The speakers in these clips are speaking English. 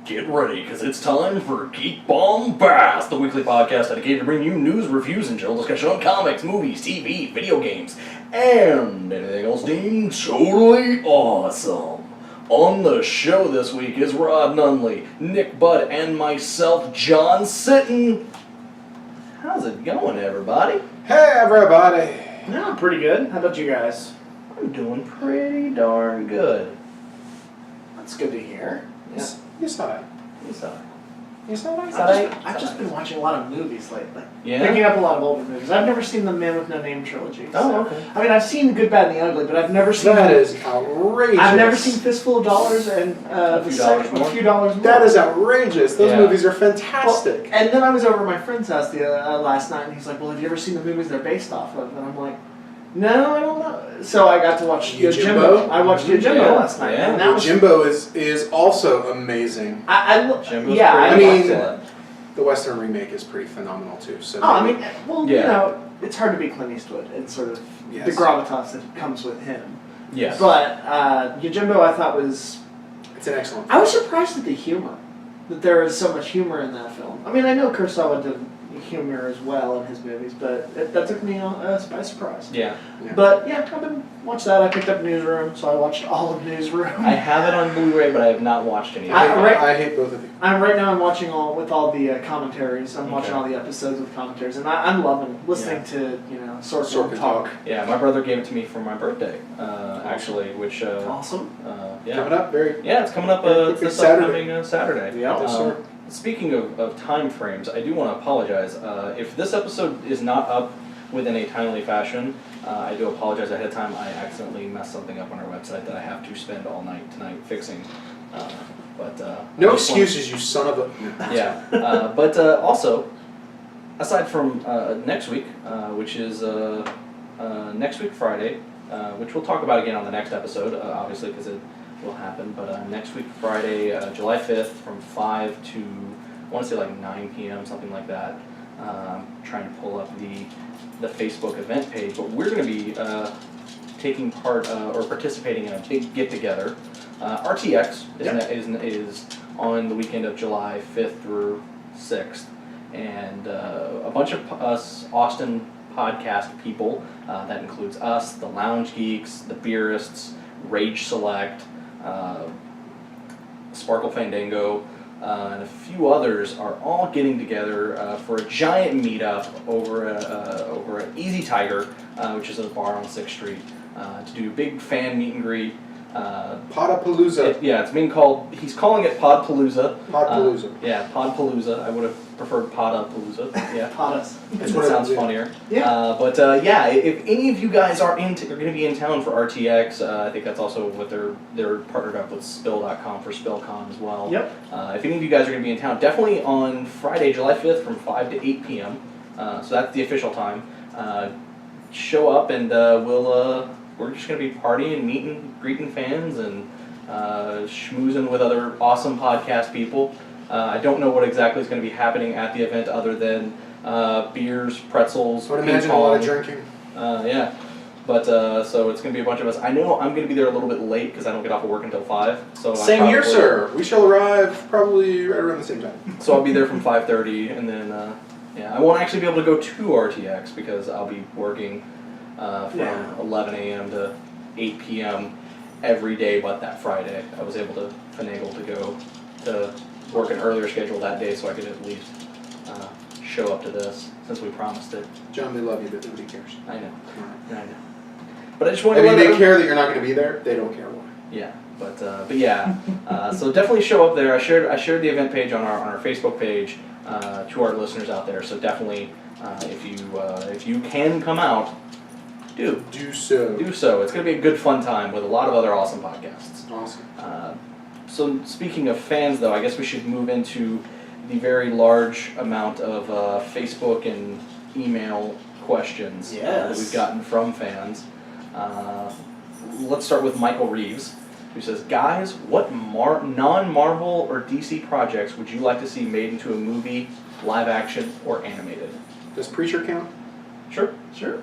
Get ready, because it's time for Geek Bombast, the weekly podcast dedicated to bring you news, reviews, and general discussion on comics, movies, TV, video games, and anything else deemed totally awesome. On the show this week is Rod Nunley, Nick Budd, and myself, John Sitton. How's it going, everybody? Hey, everybody! No, pretty good. How about you guys? I'm doing pretty darn good. That's good to hear. Yeah. Yes, I. I've just been watching a lot of movies lately. Yeah? Picking up a lot of older movies. I've never seen the Man with No Name Trilogy. Oh, okay. I mean, I've seen Good, Bad, and the Ugly, but I've never seen... That is outrageous. I've never seen Fistful of Dollars and A Few Dollars More. That is outrageous. Those movies are fantastic. Well, and then I was over at my friend's house last night, and he's like, well, have you ever seen the movies they're based off of? And I'm like, no, I don't know. So I got to watch Yojimbo. I watched Yojimbo last night. Yeah. And that Yojimbo is also amazing. The Western remake is pretty phenomenal too. So you know, it's hard to beat Clint Eastwood and sort of the gravitas that comes with him. Yes. But Yojimbo I thought was... It's an excellent film. I was surprised at the humor. That there is so much humor in that film. I mean, I know Kurosawa did humor as well in his movies, but that took me by surprise. Yeah. But yeah, I've been watched that. I picked up Newsroom, so I watched all of Newsroom. I have it on Blu-ray, but I have not watched any of it. I hate both of you. I'm watching all the commentaries. I'm watching all the episodes with commentaries, and I'm loving listening to Sorkin talk. Yeah, my brother gave it to me for my birthday, actually, which awesome. Coming up it's coming up this upcoming Saturday. Yeah. Speaking of time frames, I do want to apologize. If this episode is not up within a timely fashion, I do apologize ahead of time. I accidentally messed something up on our website that I have to spend all night tonight fixing. No excuses, you son of a... Yeah, but also, aside from next week, which is next week Friday, which we'll talk about again on the next episode, obviously, because it will happen, but next week Friday, July 5th, from 5 to, I want to say like 9 p.m., something like that. Trying to pull up the Facebook event page, but we're going to be taking part or participating in a big get-together. RTX is on the weekend of July 5th through 6th, and a bunch of us Austin podcast people, that includes us, the Lounge Geeks, the Beerists, Rage Select, Sparkle Fandango, and a few others are all getting together for a giant meetup over at Easy Tiger, which is a bar on 6th Street, to do a big fan meet and greet. Podapalooza. It's being called, he's calling it Podpalooza. Podpalooza. Podpalooza. I would have preferred Podapalooza. Yeah. Podas. It sounds funnier. Yeah. If any of you guys are going to be in town for RTX, I think that's also what they're partnered up with Spill.com for SpillCon as well. Yep. If any of you guys are going to be in town, definitely on Friday, July 5th from 5 to 8 p.m. So that's the official time. Show up and we're just going to be partying, meeting, greeting fans, and schmoozing with other awesome podcast people. I don't know what exactly is going to be happening at the event other than beers, pretzels, I would imagine a lot of drinking. So it's going to be a bunch of us. I know I'm going to be there a little bit late because I don't get off of work until 5. So Same here, sir. We shall arrive probably right around the same time. So I'll be there from 5:30, and then I won't actually be able to go to RTX because I'll be working from 11 a.m. to 8 p.m. every day but that Friday. I was able to finagle to go to work an earlier schedule that day so I could at least show up to this since we promised it. John, they love you, but nobody cares. I know. Right. I know. But I just wanted to they care that you're not going to be there. They don't care why. Yeah, but yeah. So definitely show up there. I shared the event page on our Facebook page to our listeners out there. So definitely, if you can come out, do so. It's going to be a good fun time with a lot of other awesome podcasts. Awesome. So speaking of fans, though, I guess we should move into the very large amount of Facebook and email questions that we've gotten from fans. Let's start with Michael Reeves, who says, guys, what non-Marvel or DC projects would you like to see made into a movie, live action, or animated? Does Preacher count? Sure. Yeah,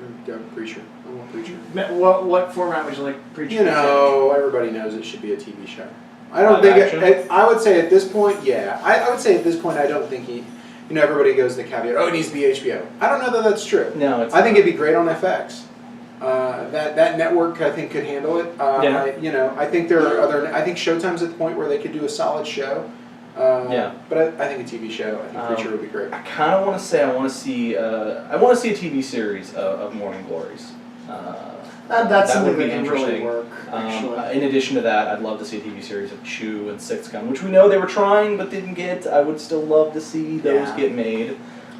Preacher. I want Preacher. What format would you like Preacher? Everybody knows it should be a TV show. I don't live think. I would say at this point, yeah. I would say at this point, I don't think he. You know, everybody goes the caveat. Oh, it needs to be HBO. I don't know that that's true. No, it's. I think it'd be great on FX. That network, I think, could handle it. Yeah. I think there are other. I think Showtime's at the point where they could do a solid show. But I think a TV show. I think Preacher would be great. I kind of want to say I want to see a TV series of Morning Glories. That's that something would be that can really work. In addition to that, I'd love to see a TV series of Chew and Six Gun, which we know they were trying but didn't get. I would still love to see those get made.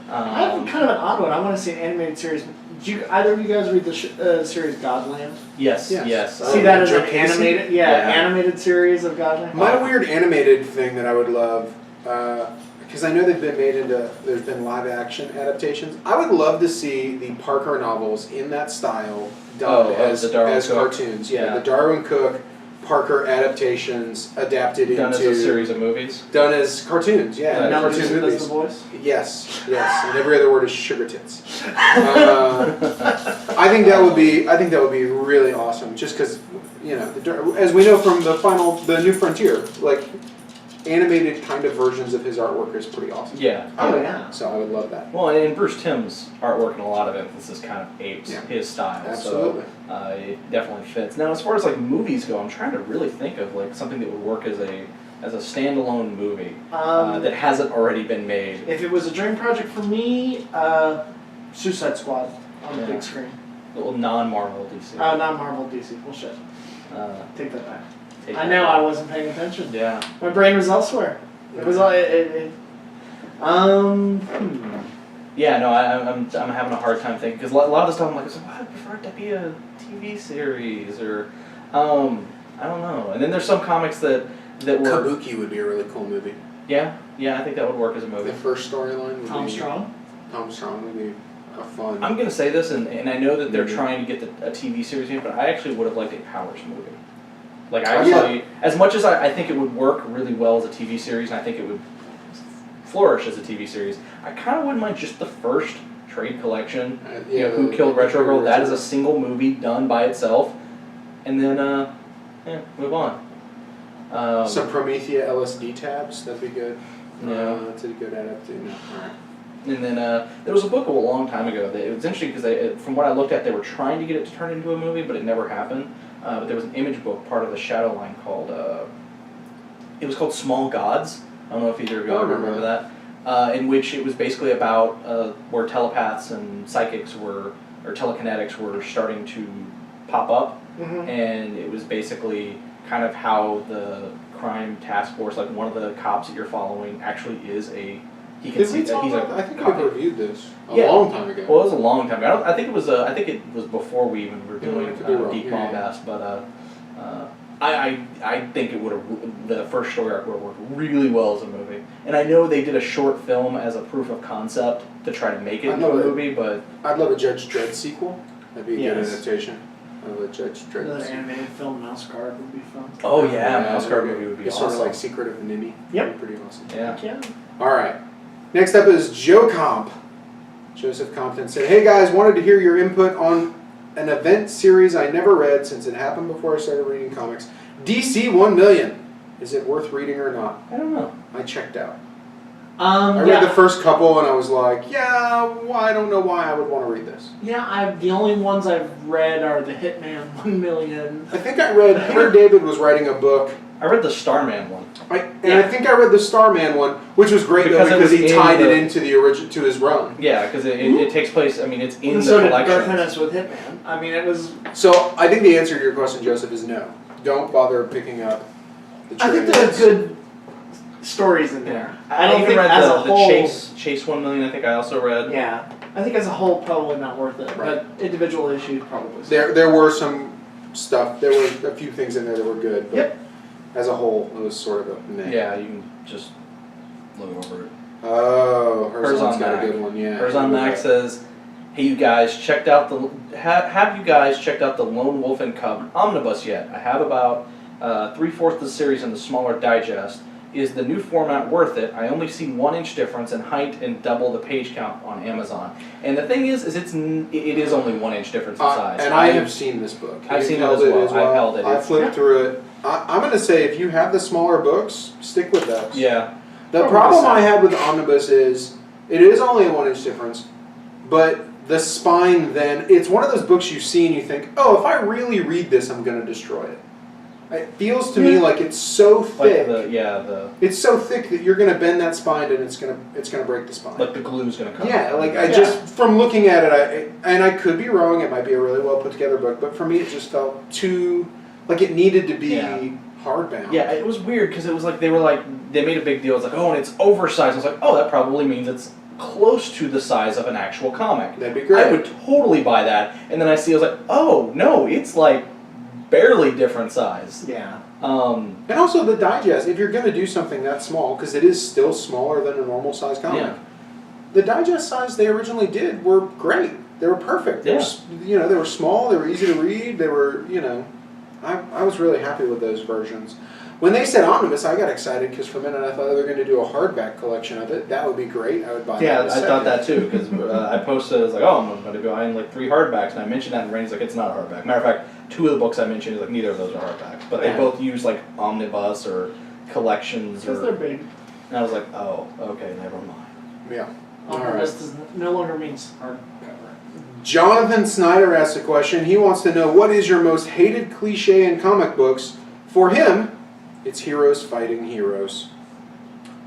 I have kind of an odd one. I want to see an animated series. Did either of you guys read the series Godland? Yes. See that as an animated, animated series of Godland? My weird animated thing that I would love, because I know there's been live action adaptations. I would love to see the Parker novels in that style done as cartoons. Yeah, the Darwin Cook, Parker adaptations adapted into... Done as a series of movies? Done as cartoons, yeah. Cartoon movies. The voice? Yes, and every other word is sugar tits. I think that would be really awesome, just because, as we know from the New Frontier, like, animated kind of versions of his artwork is pretty awesome. Yeah. Oh, yeah. So I would love that. Well, and Bruce Timm's artwork in a lot of instances kind of apes his style. Absolutely. So it definitely fits. Now, as far as like movies go, I'm trying to really think of like something that would work as a standalone movie that hasn't already been made. If it was a dream project for me, Suicide Squad on the big screen. Well, non-Marvel DC. Non-Marvel DC. Well, shit. Take that back. I I wasn't paying attention. Yeah. My brain was elsewhere. It was all. Yeah, no, I'm having a hard time thinking because a lot of the stuff I'm like, I'd prefer it to be a TV series or, I don't know. And then there's some comics that were. Kabuki would be a really cool movie. Yeah, I think that would work as a movie. The first storyline would Tom be Strong. Tom Strong would be a fun. I'm gonna say this, and I know that they're trying to get a TV series in, but I actually would have liked a Powers movie. Like as much as I think it would work really well as a TV series, and I think it would flourish as a TV series, I kind of wouldn't mind just the first trade collection. Who Killed Retro Girl? That is a single movie done by itself, and then move on. Some Promethea LSD tabs, that'd be good. Yeah, that's a good adaptation. All right. And then there was a book a long time ago that it was interesting because from what I looked at, they were trying to get it to turn into a movie, but it never happened. But there was an image book, part of the Shadow line, called it was called Small Gods. I don't know if either of y'all remember that. In which it was basically about where telepaths and psychics or telekinetics were starting to pop up, and it was basically kind of how the crime task force, like one of the cops that you're following, actually is a. He can see that he's I think we reviewed this a long time ago. Well, it was a long time ago. I think it was. I think it was before we even were doing Geek Bombast. But I think it would have. The first story arc would have worked really well as a movie. And I know they did a short film as a proof of concept to try to make it into a movie. But I'd love a Judge Dredd sequel. That'd be a good adaptation of a Judge Dredd. Another animated film, Mouse Guard, would be fun. Oh yeah, Mouse Guard movie would be awesome. Sort of like Secret of Nini. Yep. Pretty awesome. Yeah. All right. Next up is Joe Comp. Joseph Compton said, "Hey guys, wanted to hear your input on an event series I never read since it happened before I started reading comics. DC 1 Million. Is it worth reading or not?" I don't know. I checked out. I read the first couple and I was like, I don't know why I would want to read this. Yeah, the only ones I've read are the Hitman 1 Million. I think I read Peter David was writing a book. I read the Starman one. I think I read the Starman one, which was great because he tied it into to his run. Yeah, because it takes place. I mean, it's in the collection. collection. So did Garth Ennis with Hitman. I mean, it was. So I think the answer to your question, Joseph, is no. Don't bother picking up the trade. I think there are good stories in there. I don't think read as a whole. Chase 1 Million. I think I also read. Yeah, I think as a whole probably not worth it, but individual issues probably. There were some stuff. There were a few things in there that were good. But as a whole, it was sort of a meh. Yeah, you can just look over it. Oh, Herzon's got a good one. Yeah. Herzon Mac says, "Hey, you guys, checked out have you guys checked out the Lone Wolf and Cub Omnibus yet? I have about 3/4 of the series in the smaller digest. Is the new format worth it? I only see 1 inch difference in height and double the page count on Amazon. And the thing is it is only 1 inch difference in size. And I have seen this book. I've seen it as well. I've held it. I flipped through it. I'm going to say if you have the smaller books, stick with those. Yeah. The problem I had with the Omnibus is it is only a 1-inch difference, but the spine then, it's one of those books you see and you think, oh, if I really read this, I'm going to destroy it. It feels to me like it's so thick. It's so thick that you're going to bend that spine and it's going to break the spine. Like the glue's going to come. Yeah, like just from looking at it, and I could be wrong. It might be a really well put together book, but for me, it just felt too like it needed to be hardbound. Yeah, it was weird because it was like they made a big deal. It's like, oh, and it's oversized. I was like, oh, that probably means it's close to the size of an actual comic. That'd be great. I would totally buy that. And then I was like, oh no, it's like barely different size. Yeah. And also the digest, if you're going to do something that small, because it is still smaller than a normal size comic, the digest size they originally did were great. They were perfect. They were, they were small, they were easy to read, they were, I was really happy with those versions. When they said Omnibus, I got excited because for a minute I thought they were going to do a hardback collection of it. That would be great. I would buy that. Yeah, I thought that too because I posted, I was like, oh, I'm going to go buy like 3 hardbacks, and I mentioned that, and Randy's like, it's not a hardback. Matter of fact, 2 of the books I mentioned, like neither of those are hardbacks, but they both use like omnibus or collections. Because they're big. And I was like, oh, okay, never mind. Yeah. Omnibus no longer means hardcover. Jonathan Snyder asked a question. He wants to know, what is your most hated cliche in comic books? For him, it's heroes fighting heroes.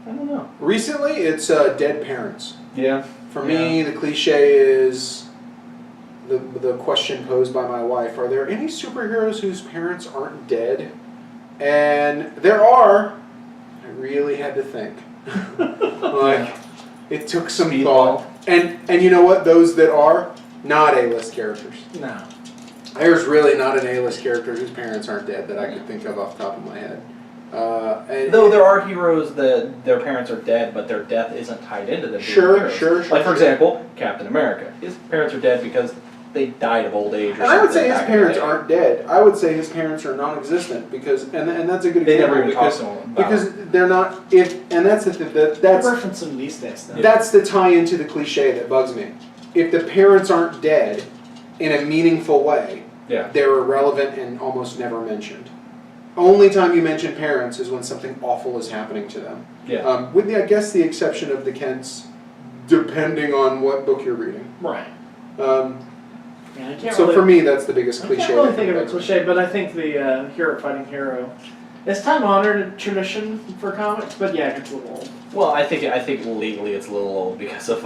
I don't know. Recently, it's dead parents. Yeah. For me, the cliche is the question posed by my wife, are there any superheroes whose parents aren't dead? And there are. I really had to think. It took some thought. And you know what? Those that are, not A-list characters. No. There's really not an A-list character whose parents aren't dead that I could think of off the top of my head. Though there are heroes that their parents are dead, but their death isn't tied into them. Sure. Like, for example, Captain America. His parents are dead because they died of old age or something. And I would say his parents aren't dead. I would say his parents are non-existent because, and that's a good example. They never even talk to him about because they're not. And that's that's reference them these days. Though. That's the tie-in to the cliche that bugs me. If the parents aren't dead in a meaningful way, they're irrelevant and almost never mentioned. Only time you mention parents is when something awful is happening to them. Yeah. With I guess the exception of the Kents, depending on what book you're reading. Right. So for me, that's the biggest cliche. I can't really think of a cliche, but I think the hero fighting hero. It's time-honored tradition for comics, but yeah, it's a little old. Well, I think legally it's a little old because of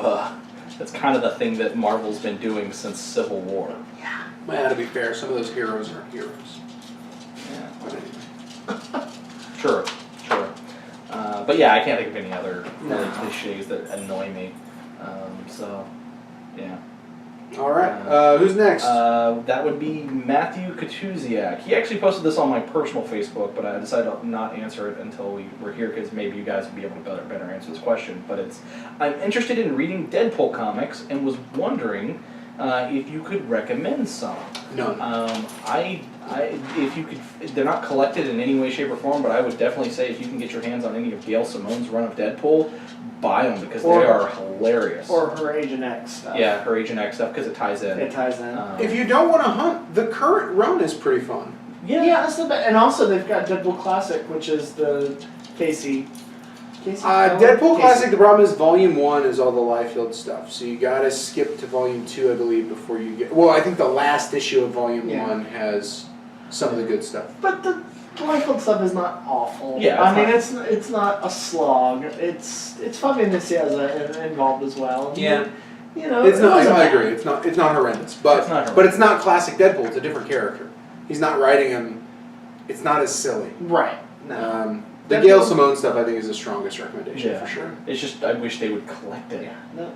that's kind of the thing that Marvel's been doing since Civil War. Yeah. Well, to be fair, some of those heroes are heroes. Sure. But yeah, I can't think of any other cliches that annoy me. Yeah. All right. Who's next? That would be Matthew Katuziak. He actually posted this on my personal Facebook, but I decided to not answer it until we were here because maybe you guys would be able to better answer this question. But I'm interested in reading Deadpool comics and was wondering if you could recommend some. No. If you could, they're not collected in any way, shape, or form, but I would definitely say if you can get your hands on any of Gail Simone's run of Deadpool, buy them because they are hilarious. Or her Agent X stuff. Yeah, her Agent X stuff because it ties in. If you don't want to hunt, the current run is pretty fun. Yeah, that's the best. And also they've got Deadpool Classic, which is the Casey. Deadpool Classic, the problem is Volume 1 is all the Liefeld stuff, so you gotta skip to Volume 2, I believe, before you get... Well, I think the last issue of Volume 1 has some of the good stuff. But the Liefeld stuff is not awful. Yeah, I mean, it's not a slog. It's fun to see as involved as well. Yeah. It's not. I agree. It's not horrendous, but it's not classic Deadpool. It's a different character. He's not writing him. It's not as silly. Right. No. The Gail Simone stuff, I think, is the strongest recommendation for sure. It's just I wish they would collect it. Yeah. No.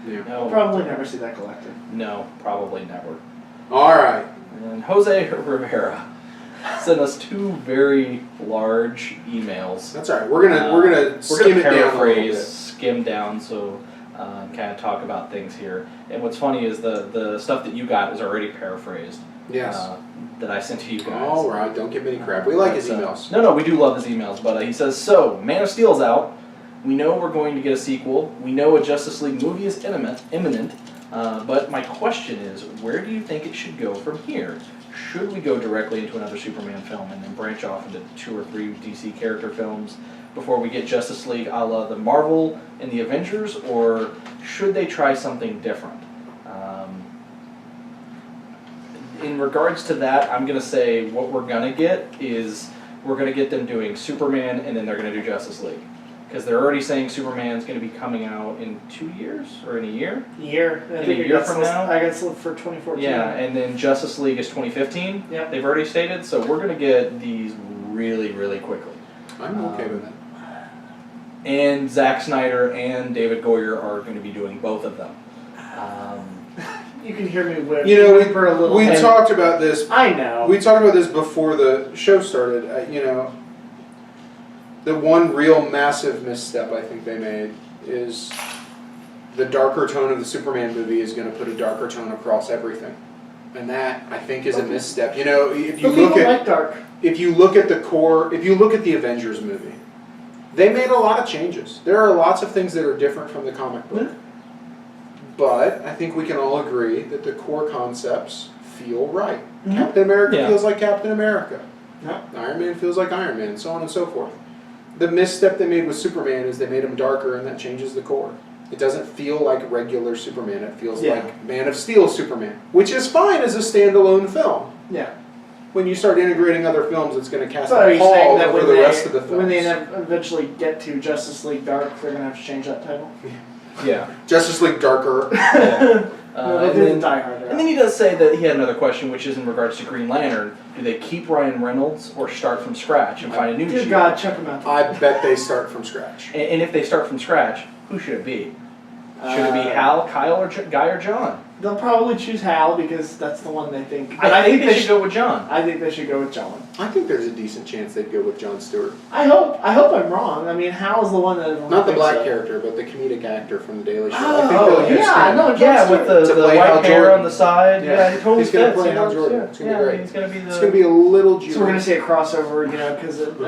We'll probably never see that collected. No, probably never. All right. And Jose Rivera sent us 2 very large emails. That's all right. We're gonna skim it down a little bit. Skim down, so kind of talk about things here. And what's funny is the stuff that you got is already paraphrased. Yes. That I sent to you guys. All right. Don't give me any crap. We like his emails. No, we do love his emails. But he says, so Man of Steel's out. We know we're going to get a sequel. We know a Justice League movie is imminent. But my question is, where do you think it should go from here? Should we go directly into another Superman film and then branch off into 2 or 3 DC character films before we get Justice League a la the Marvel and the Avengers, or should they try something different? In regards to that, I'm going to say what we're going to get is we're going to get them doing Superman and then they're going to do Justice League. Because they're already saying Superman's going to be coming out in 2 years or in a year? Year. In a year from now? I guess for 2014. Yeah, and then Justice League is 2015. Yep. They've already stated, so we're going to get these really, really quickly. I'm okay with that. And Zack Snyder and David Goyer are going to be doing both of them. You can hear me whimper a little. We talked about this. I know. We talked about this before the show started. The one real massive misstep I think they made is the darker tone of the Superman movie is going to put a darker tone across everything, and that I think is a misstep. If you look at dark. If you look at the core, if you look at the Avengers movie, they made a lot of changes. There are lots of things that are different from the comic book. Mm-hmm. But I think we can all agree that the core concepts feel right. Mm-hmm. Captain America feels like Captain America. Yeah. Iron Man feels like Iron Man, so on and so forth. The misstep they made with Superman is they made him darker, and that changes the core. It doesn't feel like regular Superman. It feels like Man of Steel Superman, which is fine as a standalone film. Yeah. When you start integrating other films, it's going to cast So a pall over the rest of the films. When they eventually get to Justice League Dark, they're going to have to change that title. Yeah. Justice League Darker. Yeah. No, they didn't Die Hard. And then he does say that he had another question, which is in regards to Green Lantern. Do they keep Ryan Reynolds or start from scratch and find a new Dear Shield? God, check them out. I bet they start from scratch. And if they start from scratch, who should it be? Should it be Hal, Kyle, or Guy, or John? They'll probably choose Hal because that's the one they think. But I think they should go with John. I think they should go with John. I think there's a decent chance they'd go with Jon Stewart. I hope I'm wrong. I mean, Hal's the one that everyone Not the thinks black of. character, but the comedic actor from The Daily Show. Oh, I think they'll use him. Yeah, with the play white Hal hair Jordan. on the side. Yeah, he totally He's going to fits. play Hal Jordan. It's going to be great. He's going to be the... It's going to be a little Jewish. So we're going to see a crossover, because it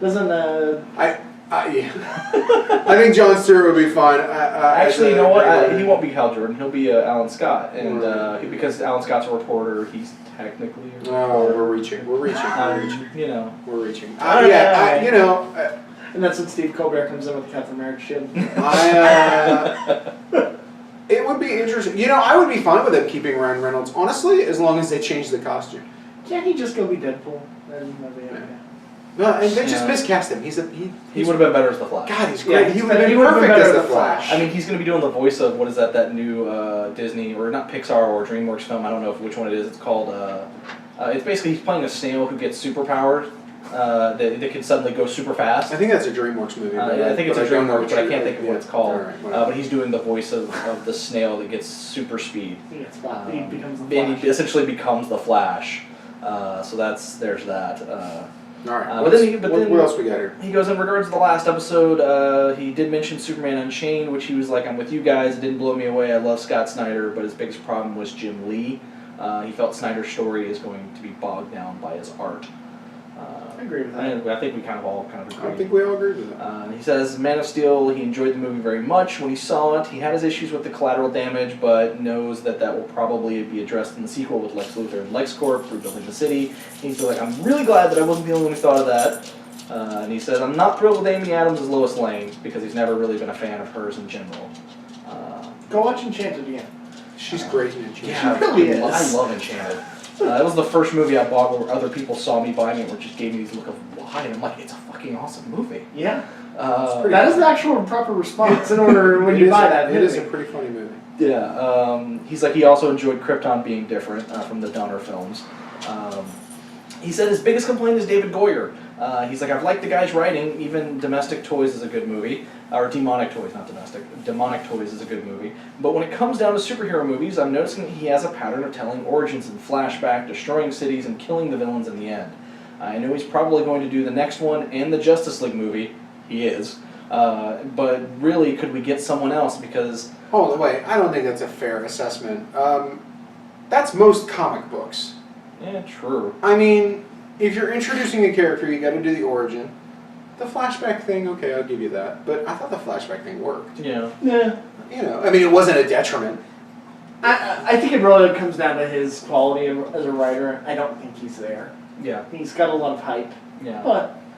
doesn't... Yeah. I think Jon Stewart would be fine. Actually, you know what? He won't be Hal Jordan. He'll be Alan Scott, and because Alan Scott's a reporter, he's technically a reporter. Oh, we're reaching. We're reaching. We're reaching. And that's when Steve Colbert comes in with the Captain America shield. It would be interesting. I would be fine with them keeping Ryan Reynolds, honestly, as long as they change the costume. Can't he just go be Deadpool? Then that'd be okay. No, and they just miscast him. He would have been better as the Flash. God, he's great. Yeah, he would have been perfect as the Flash. I mean, he's going to be doing the voice of, what is that new Disney, or not Pixar or DreamWorks film, I don't know which one it is. It's called, it's basically he's playing a snail who gets superpowers that can suddenly go super fast. I think that's a DreamWorks movie. I think it's a DreamWorks, but I can't think of what it's called. Right, but he's doing the voice of the snail that gets super speed. He becomes the Flash. And he essentially becomes the Flash. So there's that. All right. But then what else we got here? He goes, in regards to the last episode, he did mention Superman Unchained, which he was like, I'm with you guys. It didn't blow me away. I love Scott Snyder, but his biggest problem was Jim Lee. He felt Snyder's story is going to be bogged down by his art. I agree with that. And I think we all agree. I think we all agree with that. He says, Man of Steel, he enjoyed the movie very much when he saw it. He had his issues with the collateral damage, but knows that will probably be addressed in the sequel with Lex Luthor and LexCorp rebuilding the city. He's like, I'm really glad that I wasn't the only one who thought of that. And he says, I'm not thrilled with Amy Adams as Lois Lane, because he's never really been a fan of hers in general. Go watch Enchanted again. She's great in Enchanted. Yeah, she really is. I love Enchanted. That was the first movie I bought where other people saw me buying it, or just gave me these look of why, and I'm like, it's a fucking awesome movie. Yeah. That is the actual proper response in order when you buy that movie. It is a pretty funny movie. Yeah. He's like, he also enjoyed Krypton being different from the Donner films. He said his biggest complaint is David Goyer. He's like, I've liked the guy's writing. Even Domestic Toys is a good movie. Or Demonic Toys, not Domestic. Demonic Toys is a good movie. But when it comes down to superhero movies, I'm noticing that he has a pattern of telling origins in flashback, destroying cities, and killing the villains in the end. I know he's probably going to do the next one and the Justice League movie. He is. But really, could we get someone else? Because... Hold on, wait. I don't think that's a fair assessment. That's most comic books. Yeah, true. I mean, if you're introducing a character, you got to do the origin. The flashback thing, okay, I'll give you that. But I thought the flashback thing worked. Yeah. Yeah. I mean, it wasn't a detriment. I think it really comes down to his quality as a writer. I don't think he's there. Yeah. He's got a lot of hype. Yeah.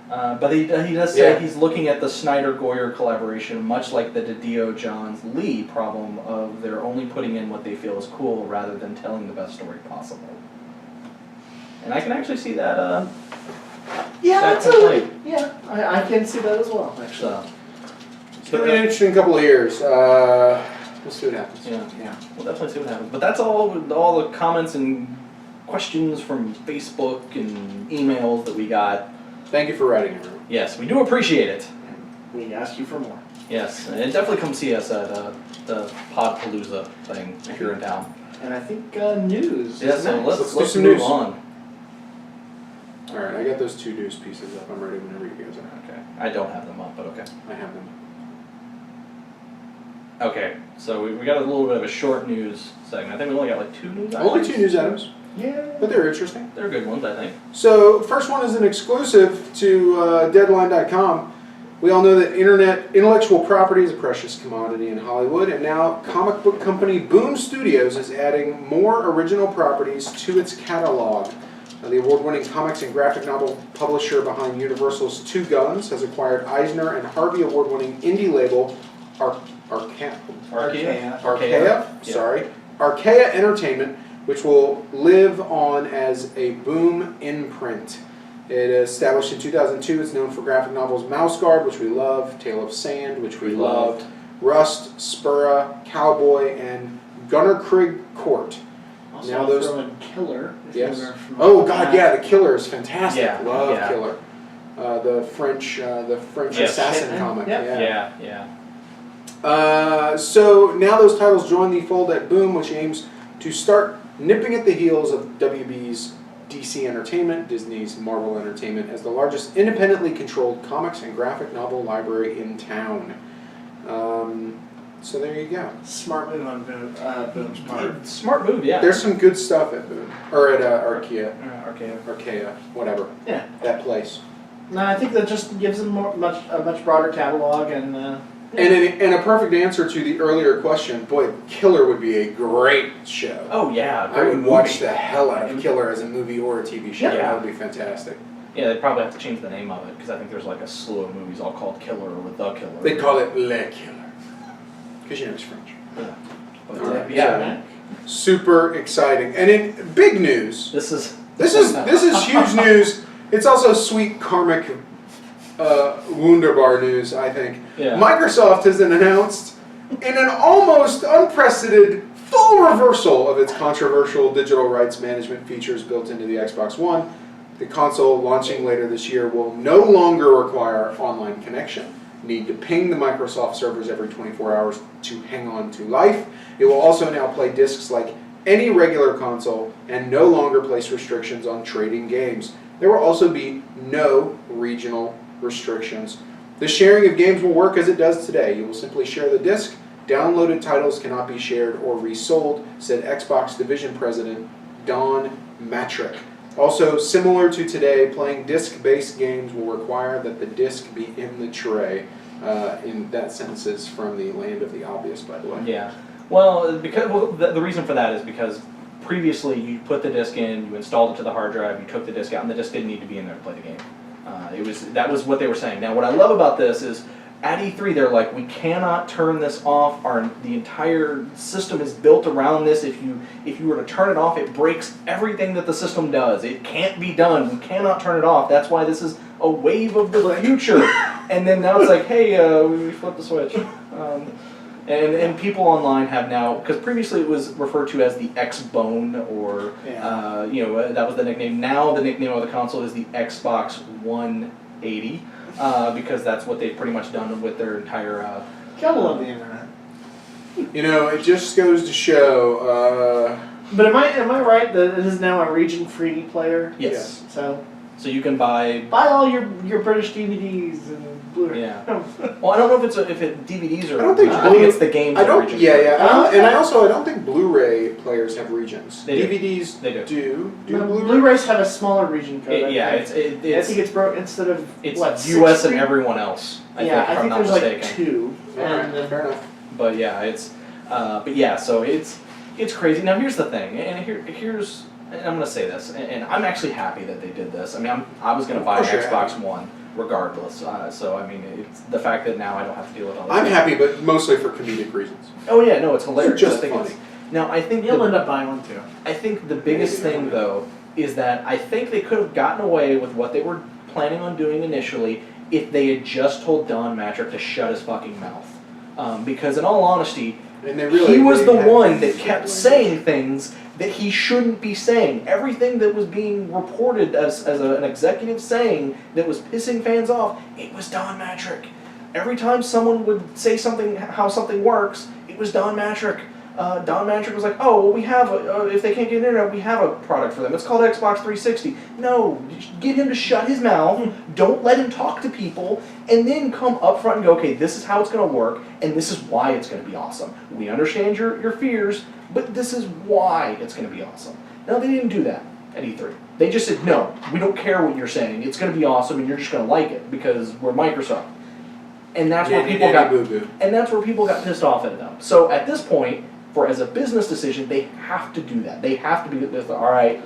But he does say he's looking at the Snyder-Goyer collaboration much like the DiDio-Johns-Lee problem of they're only putting in what they feel is cool rather than telling the best story possible. And I can actually see that. I can see that as well. Actually, it's gonna be an interesting couple of years. We'll see what happens. Yeah. We'll definitely see what happens. But that's all the comments and questions from Facebook and emails that we got. Thank you for writing, everyone. Yes, we do appreciate it. We asked you for more. Yes, and definitely come see us at the Podpalooza thing if you're in town. And I think news. Yeah, so let's do some move news. on. All right, I got those 2 news pieces up. I'm ready whenever you guys are. Okay, I don't have them up, but okay. I have them. Okay, so we got a little bit of a short news segment. I think we only got like 2 news items. Only 2 news items. Yeah. But they're interesting. They're good ones, I think. So, first one is an exclusive to Deadline.com. We all know that intellectual property is a precious commodity in Hollywood, and now comic book company Boom Studios is adding more original properties to its catalog. The award-winning comics and graphic novel publisher behind Universal's Two Guns has acquired Eisner and Harvey award-winning indie label Archaea Entertainment, which will live on as a Boom imprint. It established in 2002. It's known for graphic novels Mouse Guard, which we love, Tale of Sand, which we loved, Rust, Spura, Cowboy, and Gunner Krigg Court. Also, now those throw in Killer. Yes. Oh God, yeah, the Killer is fantastic. Yeah, love Killer. The French assassin comic. Yeah. So now those titles join the fold at Boom, which aims to start nipping at the heels of WB's DC Entertainment, Disney's Marvel Entertainment, as the largest independently controlled comics and graphic novel library in town. So there you go. Smart move on Boom's part. Smart move, yeah. There's some good stuff at Boom. Or at Archaea, whatever. Yeah. That place. No, I think that just gives them a much broader catalog and... And a perfect answer to the earlier question, boy, Killer would be a great show. Oh yeah, I would watch the hell out of Killer as a movie or a TV show. Yeah. That would be fantastic. Yeah, they'd probably have to change the name of it, because I think there's like a slew of movies all called Killer or The Killer. They'd call it Le Killer. Because it's French. Yeah. But, right. Yeah. Super exciting. And in big news, This is huge news. It's also sweet karmic wunderbar news, I think. Yeah. Microsoft has announced, in an almost unprecedented full reversal of its controversial digital rights management features built into the Xbox One, the console launching later this year will no longer require online connection. Need to ping the Microsoft servers every 24 hours to hang on to life. It will also now play discs like any regular console and no longer place restrictions on trading games. There will also be no regional restrictions. The sharing of games will work as it does today. You will simply share the disc. Downloaded titles cannot be shared or resold, said Xbox Division President Don Matrick. Also, similar to today, playing disc-based games will require that the disc be in the tray. In that sentence is from the Land of the Obvious, by the way. Yeah. Well, the reason for that is because previously you put the disc in, you installed it to the hard drive, you took the disc out, and the disc didn't need to be in there to play the game. That was what they were saying. Now, what I love about this is at E3 they're like, we cannot turn this off. The entire system is built around this. If you were to turn it off, it breaks everything that the system does. It can't be done. We cannot turn it off. That's why this is a wave of the future. And then now it's like, hey, we flipped the switch. And people online have now, because previously it was referred to as the X-Bone, or that was the nickname. Now the nickname of the console is the Xbox 180, because that's what they've pretty much done with their entire. Gotta love the internet. You know, it just goes to show. But am I right that it is now a region-free player? Yes. So you can buy all your British DVDs and Blu-ray. Yeah. Well, I don't know if it DVDs or. I don't think. I think it's the games. I don't. Region. And I don't think Blu-ray players have regions. They do. DVDs They do. Blu-rays have a smaller region code. I think it's broke instead of it's US and everyone else. I think there's mistaken. like 2. Fair enough. But yeah, so it's It's crazy. Now here's the thing, and here's and I'm gonna say this, and I'm actually happy that they did this. I mean, I was gonna buy an Xbox One regardless. So I mean, it's the fact that now I don't have to deal with all this. I'm happy, but mostly for comedic reasons. Oh yeah, no, it's hilarious. It's just funny. Now I think you'll end up buying one too. I think the biggest thing though is that I think they could have gotten away with what they were planning on doing initially if they had just told Don Matrick to shut his fucking mouth. Because in all honesty, he was the one that kept saying things that he shouldn't be saying. Everything that was being reported as an executive saying that was pissing fans off, it was Don Matrick. Every time someone would say something, how something works, it was Don Matrick. Don Matrick was like, oh, well, we have if they can't get internet, we have a product for them. It's called Xbox 360. No, get him to shut his mouth, don't let him talk to people, and then come up front and go, okay, this is how it's going to work, and this is why it's going to be awesome. We understand your fears, but this is why it's going to be awesome. Now, they didn't do that at E3. They just said, no, we don't care what you're saying. It's going to be awesome, and you're just going to like it, because we're Microsoft. And that's where people got pissed off at them. So at this point, as a business decision, they have to do that. They have to be this. All right,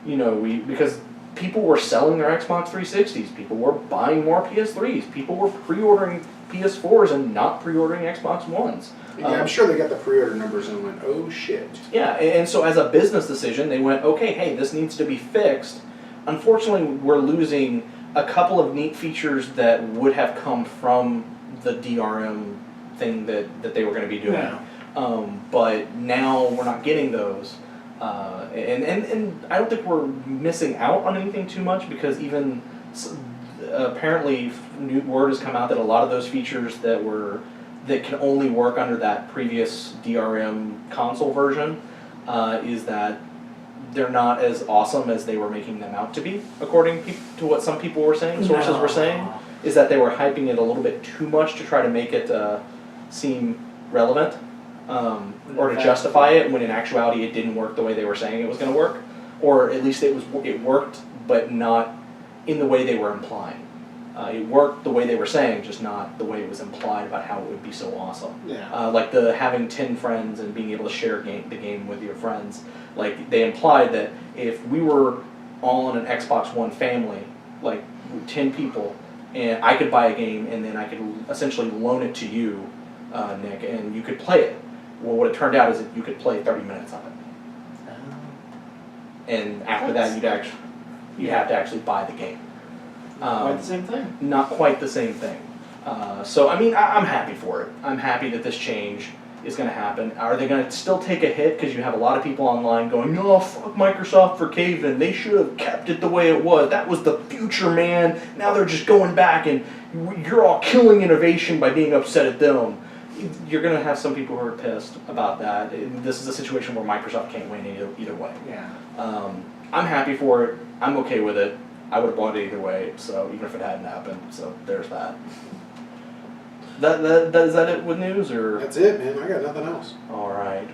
because people were selling their Xbox 360s, people were buying more PS3s, people were pre-ordering PS4s and not pre-ordering Xbox Ones. Yeah, I'm sure they got the pre-order numbers and went, oh shit. Yeah, and so as a business decision, they went, okay, hey, this needs to be fixed. Unfortunately, we're losing a couple of neat features that would have come from the DRM thing that they were going to be doing. Yeah. But now we're not getting those, and I don't think we're missing out on anything too much, because even apparently new word has come out that a lot of those features that can only work under that previous DRM console version is that they're not as awesome as they were making them out to be, according to what some people were saying, sources were saying, is that they were hyping it a little bit too much to try to make it seem relevant. Or to justify it, when in actuality it didn't work the way they were saying it was going to work, or at least it worked, but not in the way they were implying. It worked the way they were saying, just not the way it was implied about how it would be so awesome. Yeah. Like the having 10 friends and being able to share the game with your friends. Like they implied that if we were all in an Xbox One family, like 10 people, and I could buy a game and then I could essentially loan it to you, Nick, and you could play it. Well, what it turned out is that you could play 30 minutes of it. And after that, you'd have to actually buy the game. Quite the same thing. Not quite the same thing. So, I mean, I'm happy for it. I'm happy that this change is going to happen. Are they going to still take a hit? Because you have a lot of people online going, no, fuck Microsoft for caving. They should have kept it the way it was. That was the future, man. Now they're just going back, and you're all killing innovation by being upset at them. You're going to have some people who are pissed about that. This is a situation where Microsoft can't win either way. Yeah. I'm happy for it. I'm okay with it. I would have bought it either way, so even if it hadn't happened. So there's that. Is that it with news, or? That's it, man. I got nothing else. All right.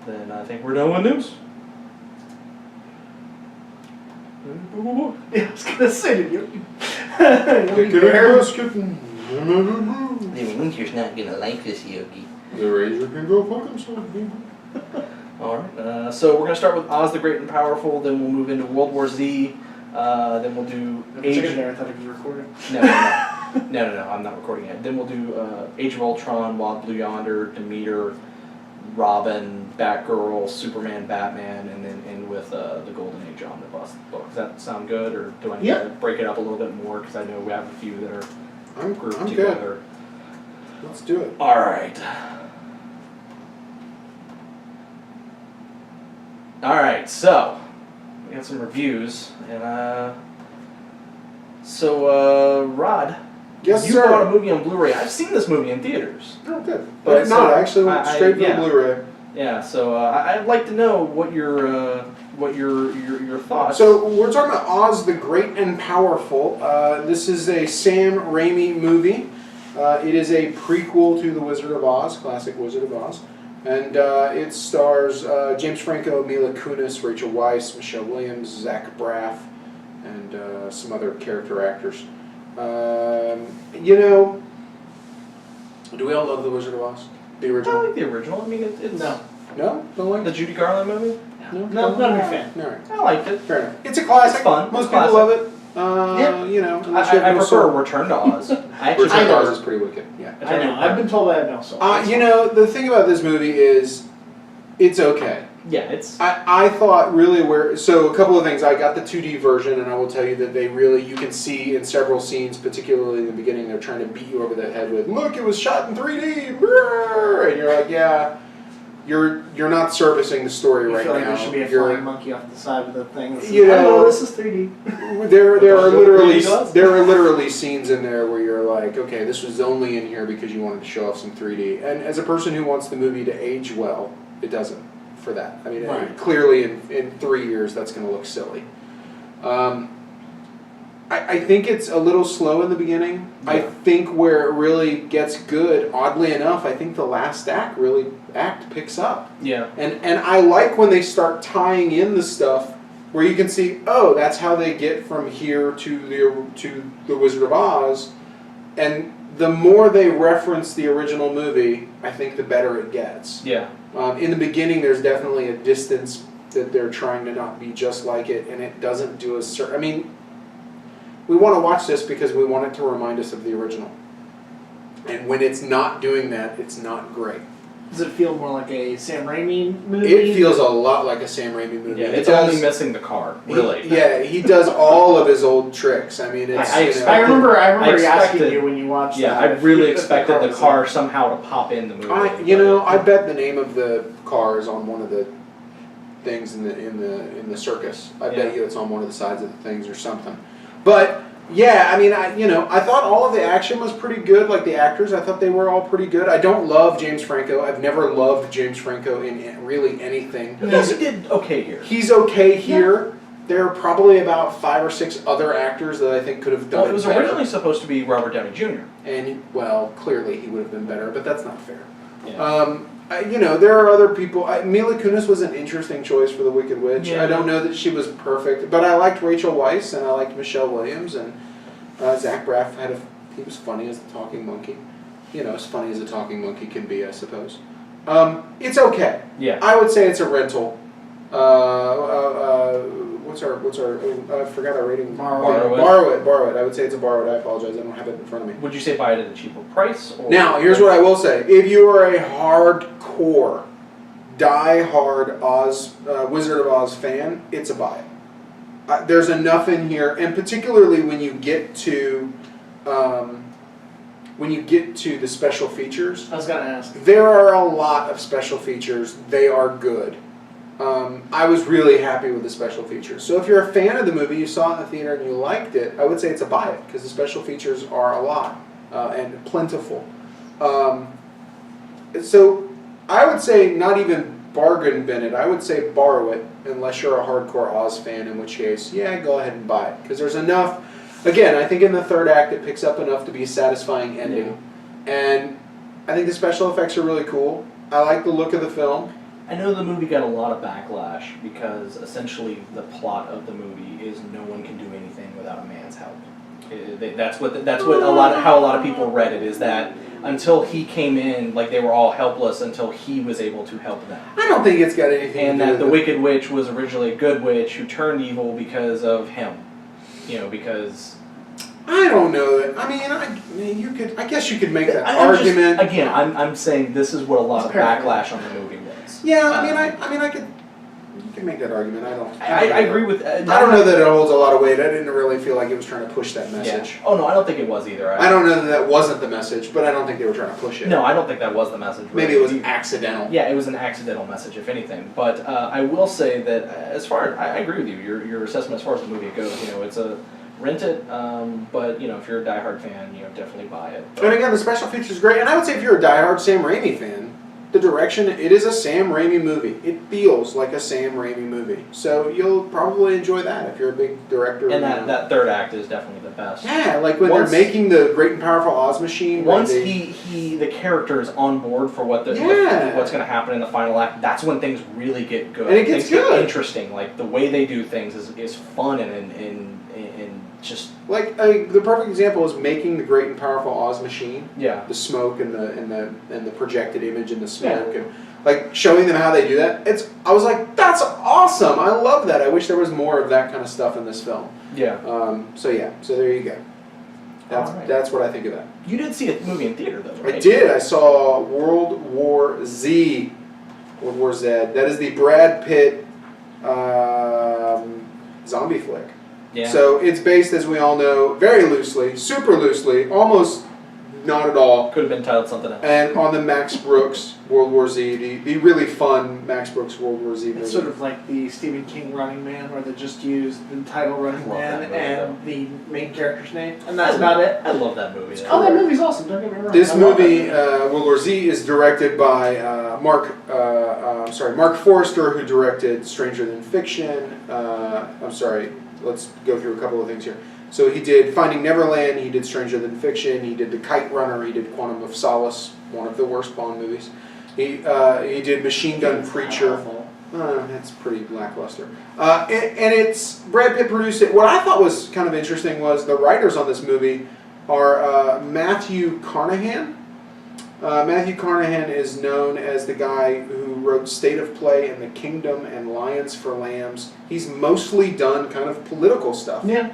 Then I think we're done with news. Yeah, I was going to say to you. The Winter's not gonna like this, Yogi. The Ranger can go fuck himself, baby. Alright, so we're gonna start with Oz the Great and Powerful, then we'll move into World War Z, then we'll do Age... I thought he was recording. No, I'm not recording yet. Then we'll do Age of Ultron, Wild Blue Yonder, Demeter, Robin, Batgirl, Superman, Batman, and then end with the Golden Age Omnibus book. Does that sound good, or do I need to break it up a little bit more, because I know we have a few that are grouped together. Good. Let's do it. All right. So we got some reviews, and Rod, yes, you sir. bought a movie on Blu-ray. I've seen this movie in theaters. Oh, good. But no, I actually went straight for the Blu-ray. Yeah. So I'd like to know what your thoughts. So we're talking about Oz the Great and Powerful. This is a Sam Raimi movie. It is a prequel to The Wizard of Oz, classic Wizard of Oz. And it stars James Franco, Mila Kunis, Rachel Weisz, Michelle Williams, Zach Braff, and some other character actors. Do we all love The Wizard of Oz? The original? I like the original. I mean, it's... No. No? Don't like The Judy Garland movie? No? No, not a big fan. All right. I liked it. Fair enough. It's a classic. It's fun. Most It's people classic. love it. You know. I prefer Return to Oz. I actually Return to prefer Oz is pretty wicked. Yeah. I know. I've been told I have no soul. You know, the thing about this movie is, it's okay. Yeah, it's... I thought really so a couple of things. I got the 2D version, and I will tell you that you can see in several scenes, particularly in the beginning, they're trying to beat you over the head with, look, it was shot in 3D, and you're like, yeah, you're not servicing the story right feel like now. there should be a flying monkey off the side of the thing. You know, this is 3D. There are literally scenes in there where you're like, okay, this was only in here because you wanted to show off some 3D. And as a person who wants the movie to age well, it doesn't. For that. I mean, clearly in 3 years that's going to look silly. I think it's a little slow in the beginning. Yeah. I think where it really gets good, oddly enough, I think the last act picks up. Yeah. And I like when they start tying in the stuff where you can see, oh, that's how they get from here to the Wizard of Oz. And the more they reference the original movie, I think the better it gets. Yeah. In the beginning, there's definitely a distance that they're trying to not be just like it, and it doesn't do a certain... I mean, we want to watch this because we want it to remind us of the original. And when it's not doing that, it's not great. Does it feel more like a Sam Raimi movie? It feels a lot like a Sam Raimi movie. Yeah, it's only missing the car, really. He does all of his old tricks. I mean, it's... I remember asking you when you watched that. I really expected the car somehow to pop in the movie. I bet the name of the car is on one of the things in the circus. I bet you it's on one of the sides of the things or something. But... yeah, I mean, I thought all of the action was pretty good. Like the actors, I thought they were all pretty good. I don't love James Franco. I've never loved James Franco in really anything. He did okay here. He's okay here. Yeah. There are probably about 5 or 6 other actors that I think could have done it better. It was originally supposed to be Robert Downey Jr. And, well, clearly he would have been better, but that's not fair. Yeah. There are other people. Mila Kunis was an interesting choice for the Wicked Witch. Yeah. I don't know that she was perfect, but I liked Rachel Weisz and I liked Michelle Williams, and Zach Braff he was funny as the talking monkey. As funny as a talking monkey can be, I suppose. It's okay. Yeah. I would say it's a rental. What's our? I forgot our rating. Borrow it. I would say it's a borrow it. I apologize. I don't have it in front of me. Would you say buy it at a cheaper price? Or now, here's what I will say. If you are a hardcore, die-hard Wizard of Oz fan, it's a buy it. There's enough in here, and particularly when you get to the special features. I was going to ask. There are a lot of special features. They are good. I was really happy with the special features. So if you're a fan of the movie, you saw it in the theater and you liked it, I would say it's a buy it, because the special features are a lot and plentiful. So I would say not even bargain bin it. I would say borrow it, unless you're a hardcore Oz fan, in which case, yeah, go ahead and buy it. Because there's enough. Again, I think in the third act it picks up enough to be a satisfying ending. Yeah. And I think the special effects are really cool. I like the look of the film. I know the movie got a lot of backlash because essentially the plot of the movie is no one can do anything without a man's help. That's what how a lot of people read it, is that until he came in, like, they were all helpless until he was able to help them. I don't think it's got anything and to do that with the Wicked Witch was originally a good witch who turned evil because of him. Because I don't know that. I mean, I guess you could make that argument. I'm saying this is what a lot of backlash on the movie was. Yeah, you can make that argument. I agree with. I don't know that it holds a lot of weight. I didn't really feel like it was trying to push that message. Yeah. Oh no, I don't think it was either. I don't know that wasn't the message, but I don't think they were trying to push it. No, I don't think that was the message. Maybe it was accidental. Yeah, it was an accidental message, if anything. But I will say that as far as I agree with you, your assessment as far as the movie goes, it's a rent it, but if you're a diehard fan, definitely buy it. And again, the special features great, and I would say if you're a diehard Sam Raimi fan, the direction, it is a Sam Raimi movie. It feels like a Sam Raimi movie. So you'll probably enjoy that if you're a big director. And that third act is definitely the best. Yeah, like when they're making the Great and Powerful Oz Machine. Once the character is on board for what's going to happen in the final act, that's when things really get good. And it gets good. Get interesting. Like, the way they do things is fun and just... Like, the perfect example is making the Great and Powerful Oz Machine. Yeah. The smoke and the projected image and the smoke. Yeah. And like showing them how they do that. I was like, that's awesome. I love that. I wish there was more of that kind of stuff in this film. Yeah. So there you go. That's what I think of that. You did see a movie in theater though, right? I did. I saw World War Z. That is the Brad Pitt zombie flick. Yeah. So it's based, as we all know, very loosely, super loosely, almost not at all. Could have been titled something else. And on the Max Brooks World War Z, the really fun Max Brooks World War Z movie. It's sort of like the Stephen King Running Man, where they just use the title Running Man and the main character's name, and that's about it. I love that movie. Oh, that movie's awesome. Don't get me wrong. This movie, World War Z, is directed by Mark Forrester, who directed Stranger Than Fiction. Let's go through a couple of things here. So he did Finding Neverland, he did Stranger Than Fiction, he did The Kite Runner, he did Quantum of Solace, one of the worst Bond movies. He did Machine Gun Preacher. That's pretty lackluster. And it's Brad Pitt produced it. What I thought was kind of interesting was the writers on this movie are Matthew Carnahan. Matthew Carnahan is known as the guy who wrote State of Play and The Kingdom and Lions for Lambs. He's mostly done kind of political stuff. Yeah.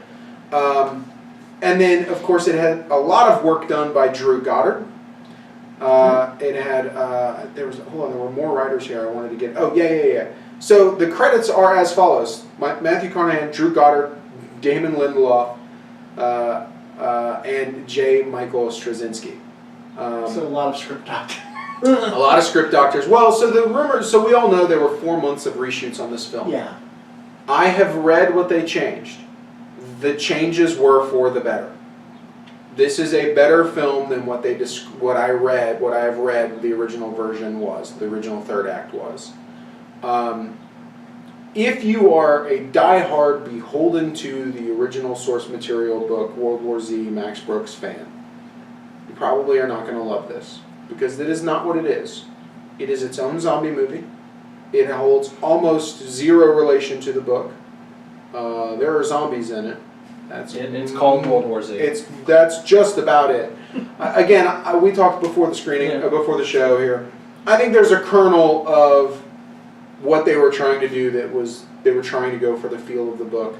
And then, of course, it had a lot of work done by Drew Goddard. It had, there were more writers here I wanted to get. Oh, yeah. So the credits are as follows. Matthew Carnahan, Drew Goddard, Damon Lindelof, and J. Michael Straczynski. So a lot of script doctors. A lot of script doctors. Well, so the rumors, so we all know there were 4 months of reshoots on this film. Yeah. I have read what they changed. The changes were for the better. This is a better film than what I have read the original version was, the original third act was. If you are a diehard, beholden to the original source material book, World War Z, Max Brooks fan, you probably are not going to love this, because that is not what it is. It is its own zombie movie. It holds almost zero relation to the book. There are zombies in it. It's called World War Z. That's just about it. Again, we talked before the screening, before the show here. I think there's a kernel of what they were trying to do they were trying to go for the feel of the book.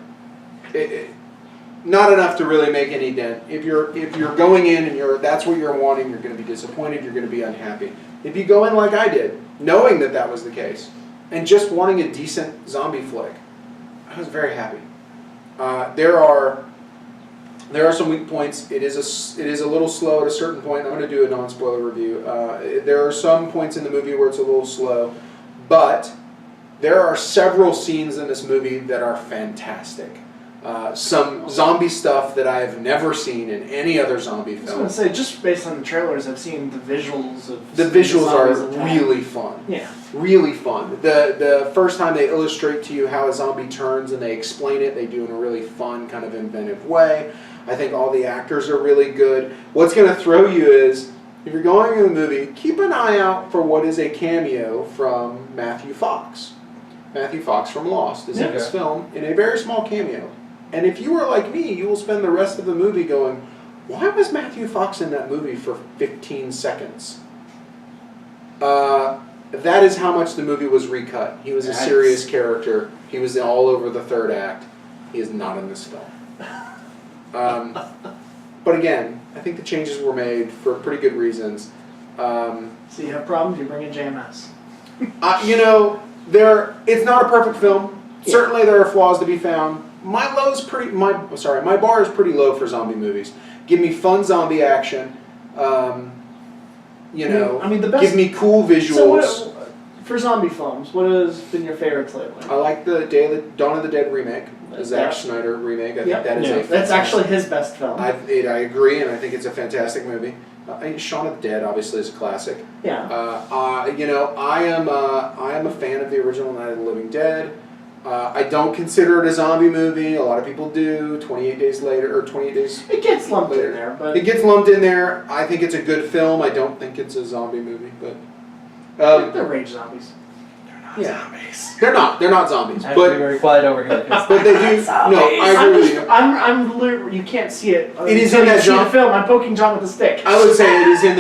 Not enough to really make any dent. If you're going in and that's what you're wanting, you're going to be disappointed. You're going to be unhappy. If you go in like I did, knowing that was the case, and just wanting a decent zombie flick, I was very happy. There are some weak points. It is a little slow at a certain point. I'm going to do a non-spoiler review. There are some points in the movie where it's a little slow, but there are several scenes in this movie that are fantastic. Some zombie stuff that I have never seen in any other zombie film. I was going to say, just based on the trailers, I've seen the visuals of the visuals are really fun. Yeah. Really fun. The first time they illustrate to you how a zombie turns and they explain it, they do it in a really fun, kind of inventive way. I think all the actors are really good. What's going to throw you is, if you're going in the movie, keep an eye out for what is a cameo from Matthew Fox. Matthew Fox from Lost is in this film in a very small cameo. And if you are like me, you will spend the rest of the movie going, why was Matthew Fox in that movie for 15 seconds? That is how much the movie was recut. He was a serious character. He was all over the third act. He is not in this film. But again, I think the changes were made for pretty good reasons. So you have problems, you bring in JMS. It's not a perfect film. Yeah. Certainly there are flaws to be found. My bar is pretty low for zombie movies. Give me fun zombie action. The best, give me cool visuals. So for zombie films, what has been your favorites lately? I like the Dawn of the Dead remake, the Zack Snyder remake. I think that is that's actually his best film. I agree, and I think it's a fantastic movie. Shaun of the Dead obviously is a classic. Yeah. I am a fan of the original Night of the Living Dead. I don't consider it a zombie movie. A lot of people do. 28 Days Later, or 28 Days... It gets lumped in there, but... It gets lumped in there. I think it's a good film. I don't think it's a zombie movie, but... they're rage zombies. They're not zombies. They're not zombies. I have to be very quiet over here. But they do... No, I agree with you. I'm literally... You can't see it. It is in that genre. The film. I'm poking John with a stick. I would say it is in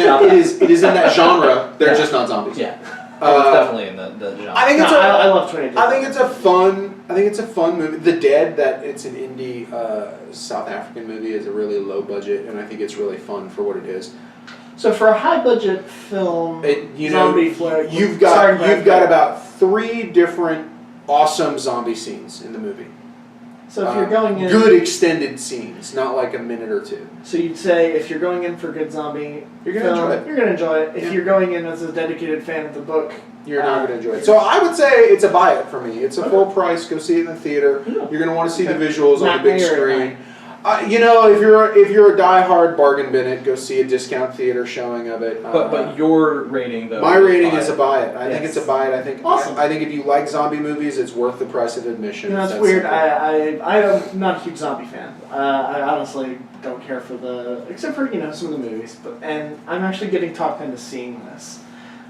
that genre. They're just not zombies. Yeah. it's definitely in the genre. I love 28 Days I think it's a fun movie. The Dead, that it's an indie South African movie, is a really low budget, and I think it's really fun for what it is. So for a high budget film, zombie flick, you've got about 3 different awesome zombie scenes in the movie. So if you're going in... Good extended scenes, not like a minute or 2. So you'd say if you're going in for good zombie you're going to enjoy it. You're going to enjoy it. If you're going in as a dedicated fan of the book... You're not going to enjoy it. So I would say it's a buy it for me. It's a full price. Go see it in the theater. You're going to want to see the visuals on the big screen. If you're a diehard bargain bin, go see a discount theater showing of it. But your rating though? My rating is a buy it. I think it's a buy it. I think awesome. I think if you like zombie movies, it's worth the price of admission. That's weird. I'm not a huge zombie fan. I honestly don't care for except for some of the movies. And I'm actually getting talked into seeing this.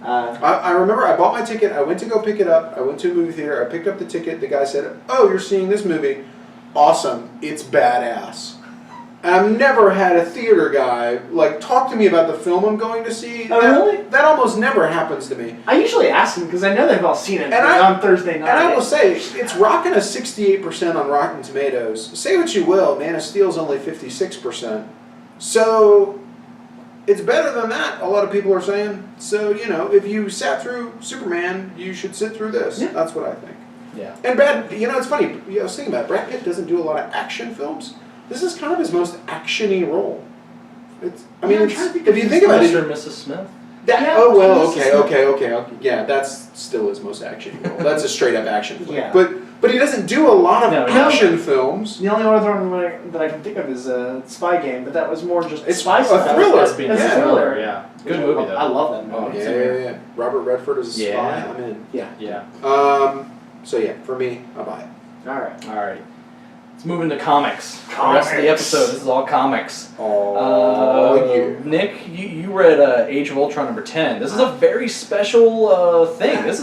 I remember I bought my ticket. I went to go pick it up. I went to a movie theater. I picked up the ticket. The guy said, "Oh, you're seeing this movie? Awesome. It's badass." And I've never had a theater guy talk to me about the film I'm going to see. Oh, really? That almost never happens to me. I usually ask them because I know they've all seen it on Thursday night. And I will say, it's rocking a 68% on Rotten Tomatoes. Say what you will, Man of Steel's only 56%. So it's better than that, a lot of people are saying. So, if you sat through Superman, you should sit through this. Yeah. That's what I think. Yeah. And it's funny, I was thinking about it, Brad Pitt doesn't do a lot of action films. This is kind of his most action-y role. If you think about it... Mr. and Mrs. Smith? Okay. Yeah, that's still his most action-y role. That's a straight-up action film. Yeah. But he doesn't do a lot of action films. The only other one that I can think of is Spy Game, but that was more just spy stuff. A thriller. It's a thriller, yeah. Good movie, though. I love that movie. Yeah. Robert Redford is a spy. I'm in. Yeah. So yeah, for me, I'll buy it. All right. Let's move into comics. The rest of the episode, this is all comics. Nick, you read Age of Ultron number 10. This is a very special thing. This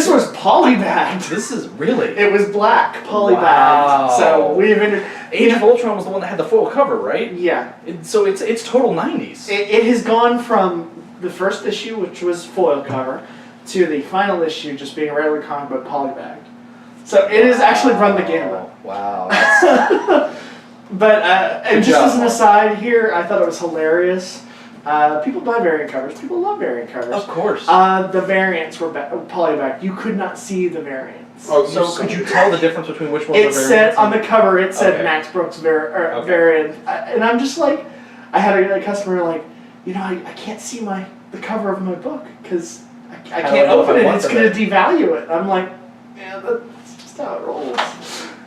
was polybagged. This is really... It was black, polybagged. Wow. So Age of Ultron was the one that had the foil cover, right? Yeah. So it's total 90s. It has gone from the first issue, which was foil cover, to the final issue just being a regular comic book polybagged. So it has actually run the gamut. Wow. But and just as an aside here, I thought it was hilarious. People buy variant covers. People love variant covers. Of course. The variants were polybagged. You could not see the variants. Oh, so could you tell the difference between which ones were variants? It said on the cover. It said Max Brooks variant, and I'm just like, I had a customer I can't see the cover of my book because I can't open it. It's going to devalue it. I'm like, yeah, that's just how it rolls.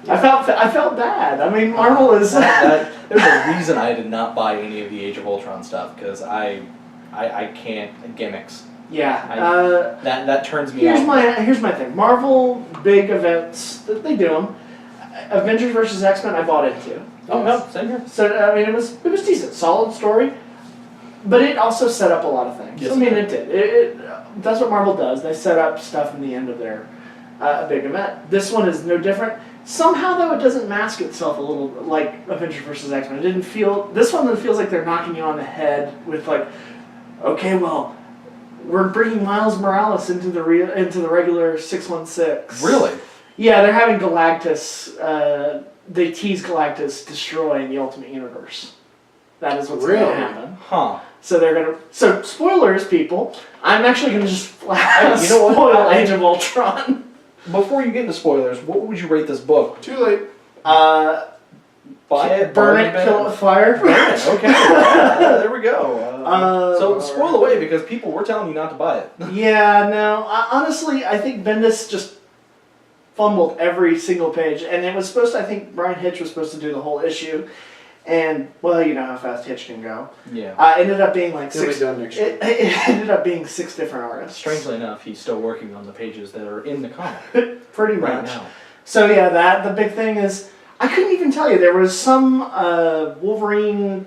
Yeah. I felt bad. I mean, Marvel is... There's a reason I did not buy any of the Age of Ultron stuff, because I can't gimmicks. Yeah. That turns me off. Here's my thing. Marvel, big events, they do them. Avengers vs. X-Men I bought into. Oh, no, same here. So, I mean, it was decent. Solid story. But it also set up a lot of things. Yes, it did. That's what Marvel does. They set up stuff in the end of their big event. This one is no different. Somehow, though, it doesn't mask itself a little like Avengers vs. X-Men. This one feels like they're knocking you on the head with okay, well, we're bringing Miles Morales into the regular 616. Really? Yeah, they're having Galactus. They tease Galactus destroying the Ultimate Universe. That is what's going to happen. Huh. So spoilers, people. I'm actually going to just flat spoil Age of Ultron. Before you get into spoilers, what would you rate this book? Too late. Buy it, burn it, kill it with fire. Burn it. Okay. There we go. So spoil away because people were telling you not to buy it. Yeah, no. Honestly, I think Bendis just fumbled every single page, and it was supposed to. I think Brian Hitch was supposed to do the whole issue. And, well, you know how fast Hitch can go. Yeah. Ended up being like six. Done next year. It ended up being 6 different artists. Strangely enough, he's still working on the pages that are in the comic. Pretty much. Right now. So, yeah, the big thing is, I couldn't even tell you. There was some Wolverine...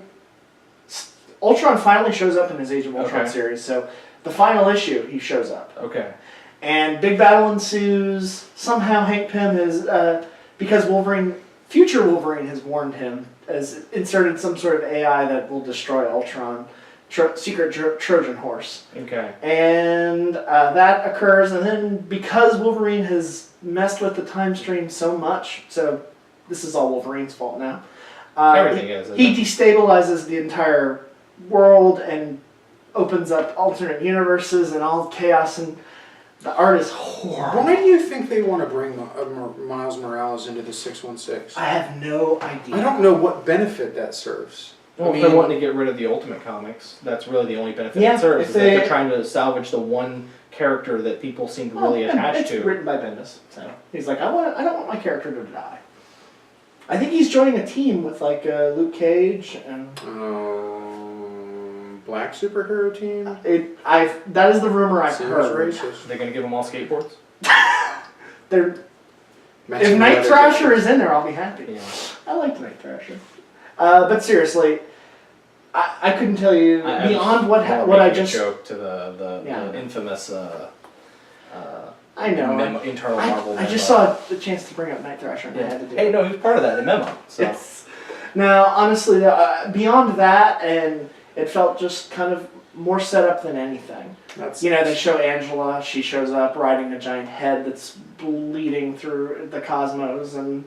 Ultron finally shows up in his Age of Ultron series. So, the final issue, he shows up. Okay. And big battle ensues. Somehow Hank Pym is... because future Wolverine has warned him, has inserted some sort of AI that will destroy Ultron secret Trojan horse. Okay. And that occurs, and then because Wolverine has messed with the time stream so much, so this is all Wolverine's fault now. Everything is. He destabilizes the entire world and opens up alternate universes and all chaos, and the art is horrible. Why do you think they want to bring Miles Morales into the 616? I have no idea. I don't know what benefit that serves. Well, if they're wanting to get rid of the Ultimate Comics, that's really the only benefit it serves, is that they're trying to salvage the one character that people seem to really attach to. It's written by Bendis, so he's like, I don't want my character to die. I think he's joining a team with like Luke Cage and black superhero team. That is the rumor I've heard. Racist. They're gonna give them all skateboards. If Night Thrasher is in there, I'll be happy. Yeah. I liked Night Thrasher. But seriously, I couldn't tell you beyond what I just joke to the infamous I know internal Marvel. I just saw the chance to bring up Night Thrasher and I had to do it. Hey, no, he was part of that in Memo. So. Yes. Now, honestly, beyond that, and it felt just kind of more set up than anything. They show Angela. She shows up riding a giant head that's bleeding through the cosmos, and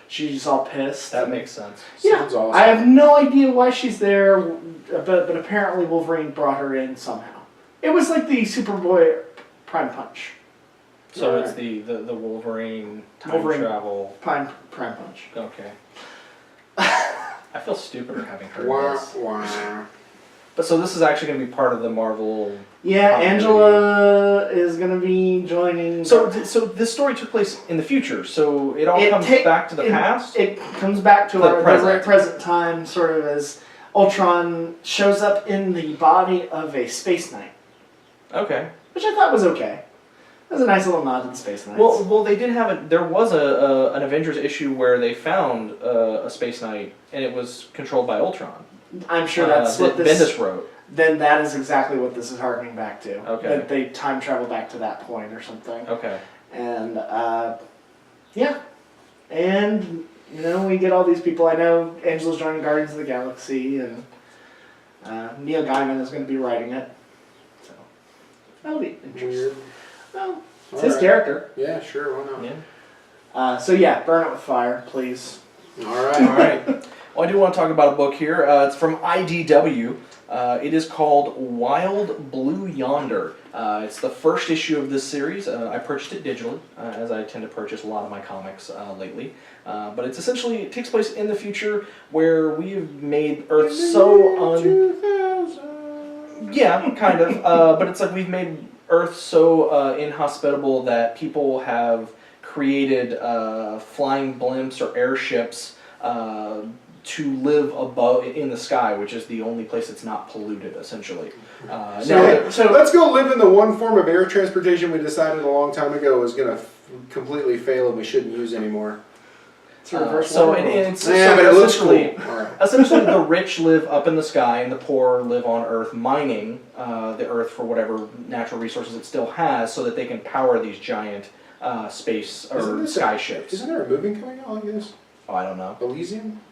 she's all pissed. That makes sense. Yeah, sounds awesome. I have no idea why she's there, but apparently Wolverine brought her in somehow. It was like the Superboy Prime Punch. So it's the Wolverine time travel. Prime Punch. Okay. I feel stupider having heard this. But so this is actually going to be part of the Marvel. Yeah, Angela is going to be joining. So this story took place in the future. So it all comes back to the past. It comes back to the present time, sort of as Ultron shows up in the body of a Space Knight. Okay. Which I thought was okay. That was a nice little nod to the Space Knights. Well, they did have there was an Avengers issue where they found a Space Knight and it was controlled by Ultron. I'm sure that's what Bendis wrote. Then that is exactly what this is harkening back to. Okay. That they time travel back to that point or something. Okay. And yeah, and we get all these people. I know Angela's joining Guardians of the Galaxy, and Neil Gaiman is going to be writing it. So that'll be interesting. Weird. Well, it's his character. Yeah, sure. Why not? Yeah. So yeah, burn it with fire, please. All right. Well, I do want to talk about a book here. It's from IDW. It is called Wild Blue Yonder. It's the first issue of this series. I purchased it digitally, as I tend to purchase a lot of my comics lately. But it takes place in the future where we have made Earth so Yeah, kind of. But it's like we've made Earth so inhospitable that people have created flying blimps or airships to live above in the sky, which is the only place that's not polluted, essentially. So let's go live in the one form of air transportation we decided a long time ago was going to completely fail and we shouldn't use anymore. Essentially, the rich live up in the sky and the poor live on Earth, mining the Earth for whatever natural resources it still has, so that they can power these giant space or sky ships. Isn't there a movie coming out like this? Oh, I don't know. Elysium?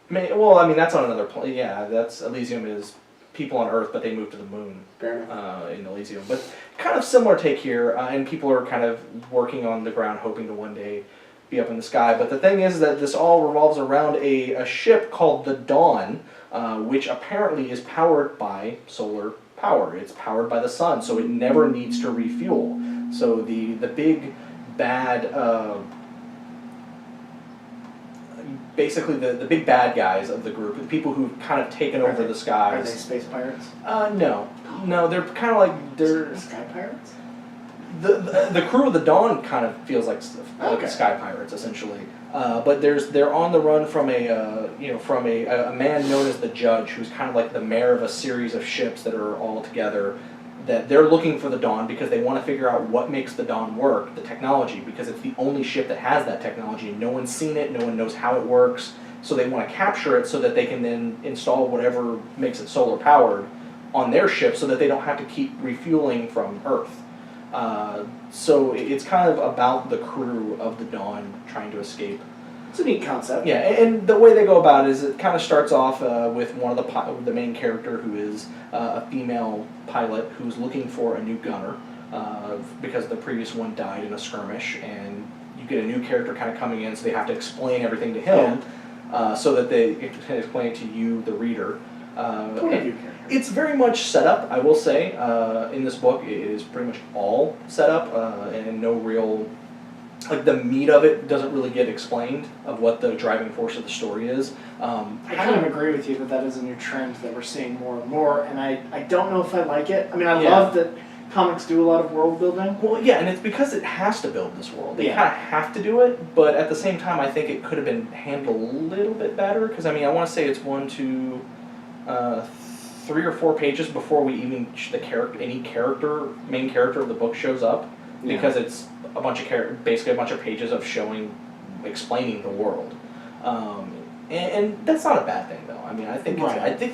That's on another planet. Yeah, that's Elysium is people on Earth, but they move to the moon. Fair enough. In Elysium. But kind of similar take here, and people are kind of working on the ground, hoping to one day be up in the sky. But the thing is that this all revolves around a ship called the Dawn, which apparently is powered by solar power. It's powered by the sun, so it never needs to refuel. So the big bad... basically the big bad guys of the group, the people who've kind of taken over the skies. Are they space pirates? No, they're kind of like sky pirates. The crew of the Dawn kind of feels like sky pirates essentially, but they're on the run from a man known as the Judge, who's kind of like the mayor of a series of ships that are all together. That they're looking for the Dawn because they want to figure out what makes the Dawn work, the technology, because it's the only ship that has that technology. No one's seen it, no one knows how it works, so they want to capture it so that they can then install whatever makes it solar powered on their ship so that they don't have to keep refueling from Earth. So it's kind of about the crew of the Dawn trying to escape. It's a neat concept. Yeah, and the way they go about it is it kind of starts off with one of the main character who is a female pilot who's looking for a new gunner because the previous one died in a skirmish, and you get a new character kind of coming in, so they have to explain everything to him so that they can explain it to you, the reader. It's very much set up, I will say. In this book, it is pretty much all set up and no real... Like, the meat of it doesn't really get explained of what the driving force of the story is. I kind of agree with you that is a new trend that we're seeing more and more, and I don't know if I like it. I mean, I love that comics do a lot of world building. Well, yeah, and it's because it has to build this world. They kind of have to do it, but at the same time, I think it could have been handled a little bit better, because, I mean, I want to say it's 1, 2, 3 or 4 pages before we even main character of the book shows up, because it's basically a bunch of pages of explaining the world, and that's not a bad thing though. I mean, I think I'd give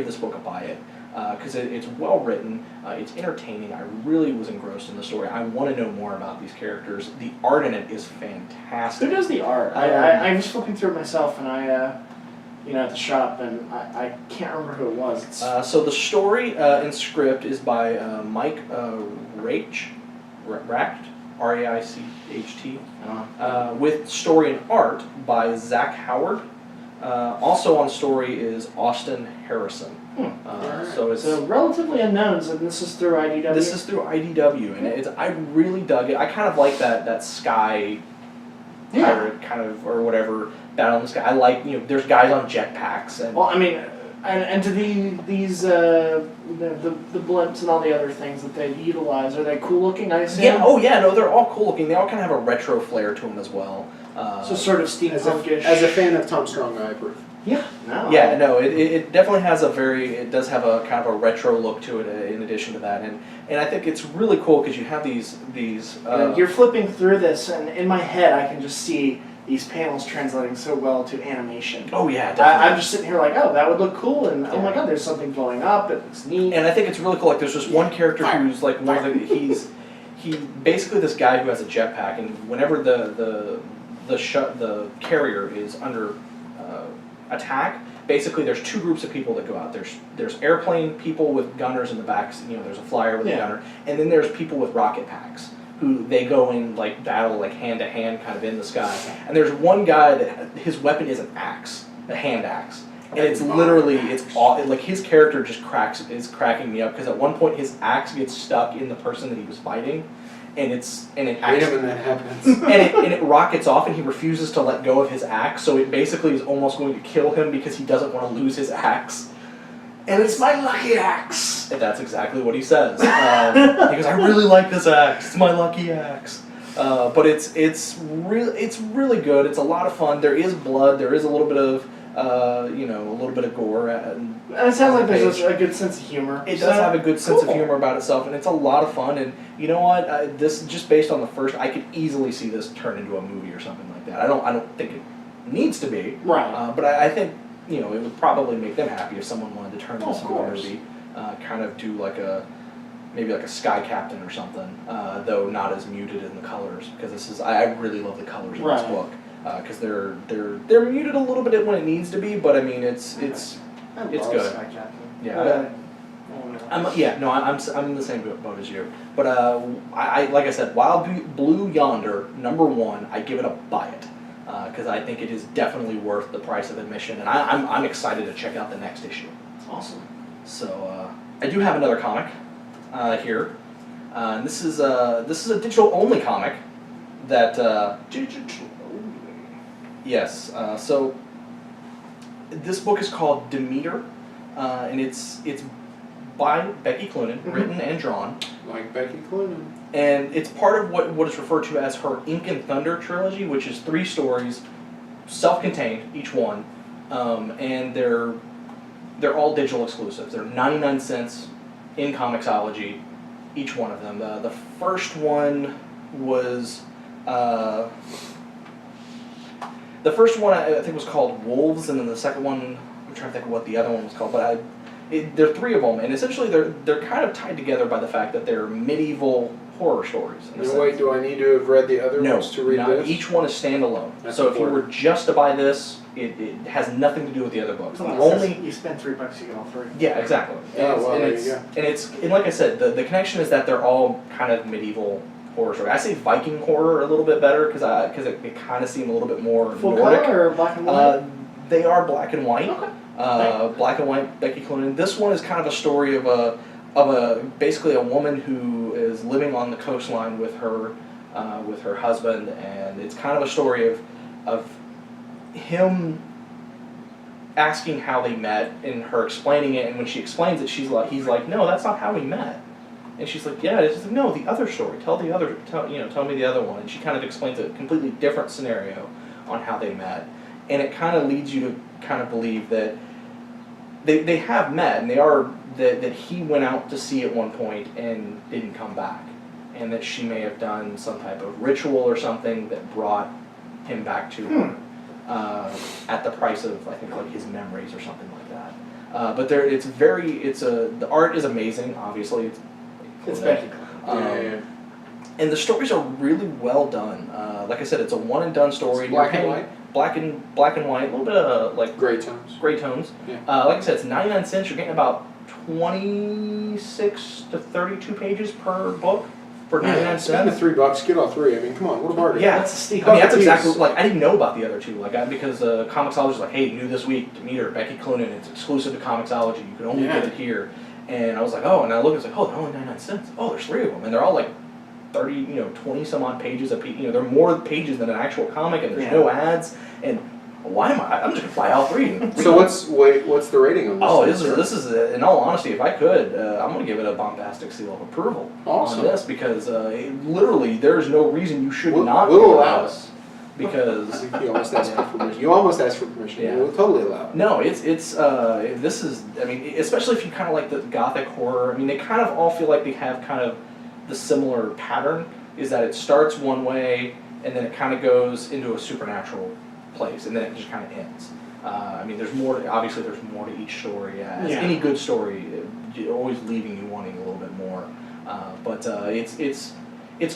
this book a buy it, because it's well written, it's entertaining. I really was engrossed in the story. I want to know more about these characters. The art in it is fantastic. Who does the art? I was flipping through it myself, and at the shop, and I can't remember who it was. So the story and script is by Mike Racht, Raicht, with story and art by Zach Howard. Also on story is Austin Harrison. So it's relatively unknowns, and this is through IDW? This is through IDW, and I really dug it. I kind of like that sky pirate kind of, or whatever, battle in the sky. I like, there's guys on jetpacks. And well, I mean... And to these the blimps and all the other things that they utilize, are they cool looking? I assume. Yeah. Oh yeah. No, they're all cool looking. They all kind of have a retro flair to them as well. So sort of steampunkish. As a fan of Tom Strong, I approve. Yeah. No. Yeah. No. It definitely has it does have a kind of a retro look to it. In addition to that, and I think it's really cool because you have these. You're flipping through this, and in my head, I can just see these panels translating so well to animation. Oh yeah, definitely. I'm just sitting here like, oh, that would look cool, and oh my god, there's something blowing up, it looks neat. And I think it's really cool, like there's just one character who's like he's basically this guy who has a jetpack, and whenever the carrier is under attack, basically there's 2 groups of people that go out. There's airplane people with gunners in the back, there's a flyer with a gunner, and then there's people with rocket packs, who they go in like battle like hand to hand kind of in the sky. And there's one guy that his weapon is an axe, a hand axe. And it's literally, like his character just is cracking me up, because at one point his axe gets stuck in the person that he was fighting, and it happens. and it rockets off, and he refuses to let go of his axe, so it basically is almost going to kill him because he doesn't want to lose his axe. And it's my lucky axe. And that's exactly what he says. He goes, "I really like this axe. It's my lucky axe." But it's really good. It's a lot of fun. There is blood. There is a little bit of a little bit of gore. And it sounds like there's a good sense of humor. It does have a good sense of humor about itself, and it's a lot of fun. And you know what? This just based on the first, I could easily see this turn into a movie or something like that. I don't think it needs to be. Right. But I think. It would probably make them happy if someone wanted to turn this into a movie, kind of do maybe like a Sky Captain or something, though not as muted in the colors, because I really love the colors in this book, because they're muted a little bit when it needs to be, but I mean it's good. Sky Captain. Yeah. I'm in the same boat as you, but I like I said, Wild Blue Yonder #1, I give it a buy it. Because I think it is definitely worth the price of admission, and I'm excited to check out the next issue. It's awesome. So I do have another comic here. This is a digital only comic that digital only. Yes. So this book is called Demeter, and it's by Becky Cloonan, written and drawn. Like Becky Cloonan. And it's part of what is referred to as her Ink and Thunder trilogy, which is 3 stories, self-contained, each one, and they're all digital exclusives. They're 99 cents in Comixology, each one of them. The first one was I think was called Wolves, and then the second one, I'm trying to think of what the other one was called, but there are 3 of them, and essentially they're kind of tied together by the fact that they're medieval horror stories. Wait, do I need to have read the other ones to read this? Each one is standalone. That's so important. if you were just to buy this, it has nothing to do with the other books. You spend $3, you get all 3. Yeah, exactly. And like I said, the connection is that they're all kind of medieval horror stories. I say Viking horror a little bit better because it kind of seemed a little bit more full Nordic. color or black and white? They are black and white. Okay. Black and white Becky Cloonan. This one is kind of a story of basically a woman who is living on the coastline with her husband, and it's kind of a story of him asking how they met and her explaining it, and when she explains it, he's like, no, that's not how we met. And she's like, yeah, it's like, no, the other story. Tell me the other one. And she kind of explains a completely different scenario on how they met, and it kind of leads you to kind of believe that they have met, and that he went out to sea at one point and didn't come back, and that she may have done some type of ritual or something that brought him back to her at the price of, I think, like his memories or something like that. But the art is amazing. Obviously, it's Becky. And the stories are really well done. Like I said, it's a one and done story. It's black and white. Black and white, a little bit of like gray tones. Gray tones. Yeah. Like I said, it's 99 cents. You're getting about 26 to 32 pages per book for 99 Spend cents. the $3, get all 3. I mean, come on, what a bargain. Yeah, that's a steal. I mean, that's exactly like I didn't know about the other two. Because Comixology was like, hey, new this week to meet her, Becky Cloonan. It's exclusive to Comixology. You can only get it here. And I was like, oh, and I look, it's like, oh, they're only 99 cents. Oh, there's 3 of them, and they're all like 30, 20 some odd pages a piece. They're more pages than an actual comic, and there's no ads. And I'm just gonna buy all 3. So what's the rating on this? Oh, this is in all honesty, if I could, I'm gonna give it a bombastic seal of approval on this because literally there's no reason you should not allow this because you almost asked for permission. You almost asked for permission. Yeah. We'll totally allow it. No, this is, I mean, especially if you kind of like the gothic horror. I mean, they kind of all feel like they have kind of the similar pattern. Is that it starts one way and then it kind of goes into a supernatural place, and then it just kind of ends. I mean, there's more to each story. As any good story, always leaving you wanting a little bit more. But it's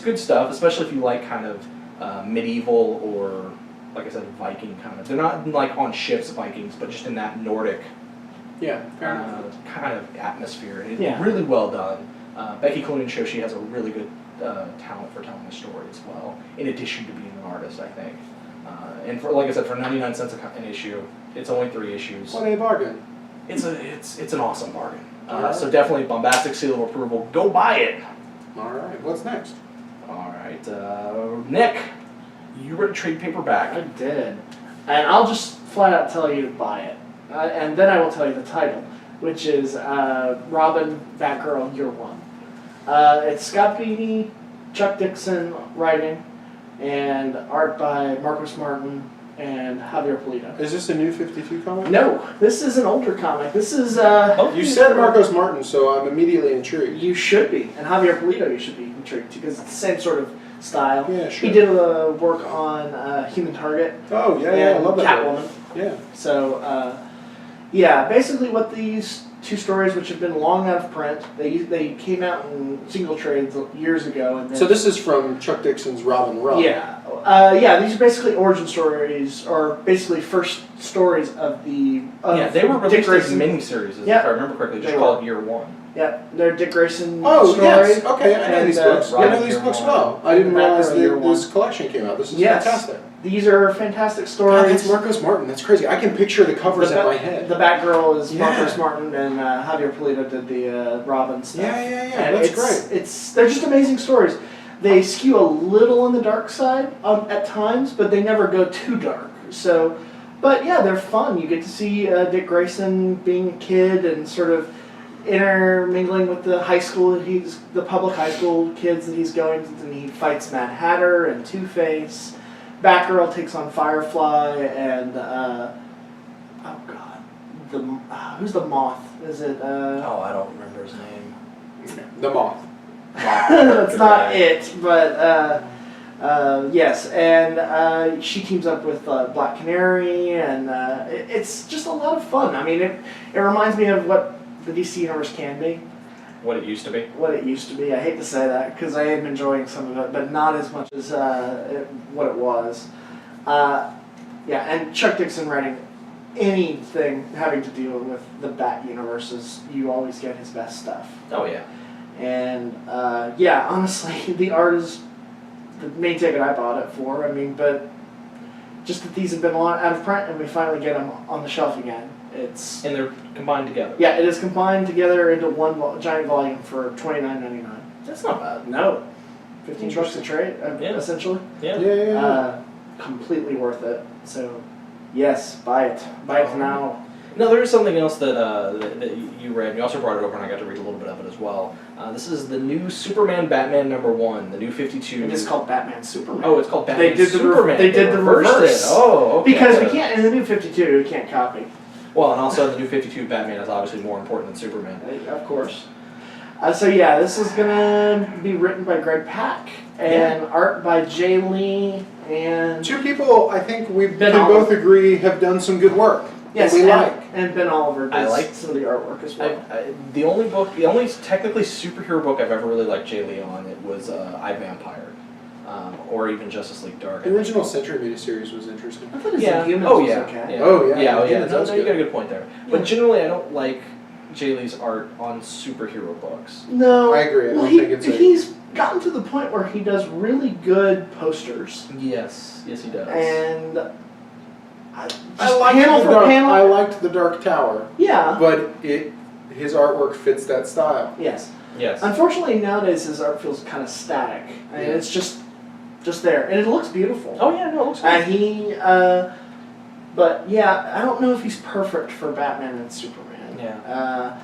good stuff, especially if you like kind of medieval or, like I said, Viking kind of. They're not like on ships Vikings, but just in that Nordic kind of atmosphere. It's really well done. Becky Cloonan shows she has a really good talent for telling a story as well, in addition to being an artist, I think. And for, like I said, for 99 cents an issue, it's only 3 issues. What a bargain! It's an awesome bargain. So definitely bombastic seal of approval. Go buy it. All right. What's next? All right, Nick, you read a trade paperback. I did, and I'll just flat out tell you to buy it, and then I will tell you the title, which is Robin, Batgirl, Year One. It's Scott Beatty, Chuck Dixon writing, and art by Marcos Martin and Javier Pulido. Is this a new 52 comic? No, this is an older comic. This is you said Marcos Martin, so I'm immediately intrigued. You should be, and Javier Pulido you should be intrigued because it's the same sort of style. Yeah, sure. He did work on Human Target. Oh yeah, I love that. Catwoman. Yeah. So basically what these 2 stories, which have been long out of print, they came out in single trades years ago. And then, so this is from Chuck Dixon's Robin Run. Yeah. These are basically origin stories, or basically first stories of the... they were released as miniseries, if I remember correctly, just called Year One. Yeah, they're Dick Grayson stories. Yes. Okay, I know these books. I know these books well. I didn't realize this collection came out. This is fantastic. These are fantastic stories. God, that's Marcos Martin. That's crazy. I can picture the covers in my head. The Batgirl is Marcos Martin, and Javier Pulido did the Robin stuff. Yeah. That's great. They're just amazing stories. They skew a little on the dark side at times, but they never go too dark. So, but yeah, they're fun. You get to see Dick Grayson being a kid and sort of intermingling with the public high school kids that he's going to, and he fights Mad Hatter and Two-Face. Batgirl takes on Firefly and who's the Moth? Is it? I don't remember his name. The Moth. That's not it, but yes, and she teams up with Black Canary, and it's just a lot of fun. I mean, it reminds me of what the DC universe can be, What it used to be. What it used to be. I hate to say that because I am enjoying some of it, but not as much as what it was. And Chuck Dixon writing anything having to do with the Bat universes, you always get his best stuff. Oh yeah. And honestly, the art is the main ticket I bought it for. I mean, but just that these have been out of print and we finally get them on the shelf again. And they're combined together. Yeah, it is combined together into one giant volume for $29.99. That's not bad. No, $15 a trade, essentially. Yeah. Completely worth it. So, yes, buy it. Buy it now. No, there is something else that you read. You also brought it over, and I got to read a little bit of it as well. This is the new Superman Batman #1, the new 52. It's called Batman Superman. Oh, it's called Batman Superman. They did the reverse. Oh, okay. Because we can't, in the new 52, we can't copy. Well, and also the new 52 Batman is obviously more important than Superman. Of course. This is going to be written by Greg Pak and art by Jay Lee and... Two people I think we can both agree have done some good work. Yes, and Ben Oliver does some of the artwork as well. The only technically superhero book I've ever really liked Jay Lee on, it was I, Vampire. Or even Justice League Dark. The original Century miniseries was interesting. I thought his Humans was okay. No, you got a good point there. But generally I don't like Jay Lee's art on superhero books. No. I agree. I don't think it's he's gotten to the point where he does really good posters. Yes, he does. And I liked the Dark Tower. Yeah. But his artwork fits that style. Yes. Yes. Unfortunately, nowadays his art feels kind of static. I mean, it's just there, and it looks beautiful. Oh yeah, no, it looks good. And he, I don't know if he's perfect for Batman and Superman. Yeah.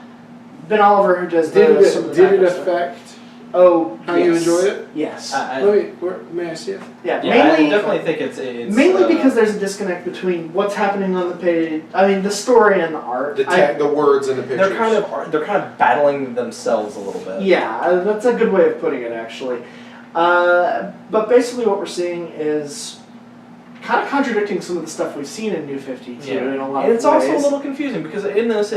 Ben Oliver, who does did it affect how you enjoyed it? Yes. May I see it? Yeah, I definitely think it's mainly because there's a disconnect between what's happening on the page. I mean, the story and the art. The words and the pictures. They're kind of battling themselves a little bit. Yeah, that's a good way of putting it, actually. But basically, what we're seeing is kind of contradicting some of the stuff we've seen in New 52 in a lot of ways. And it's also a little confusing because in this,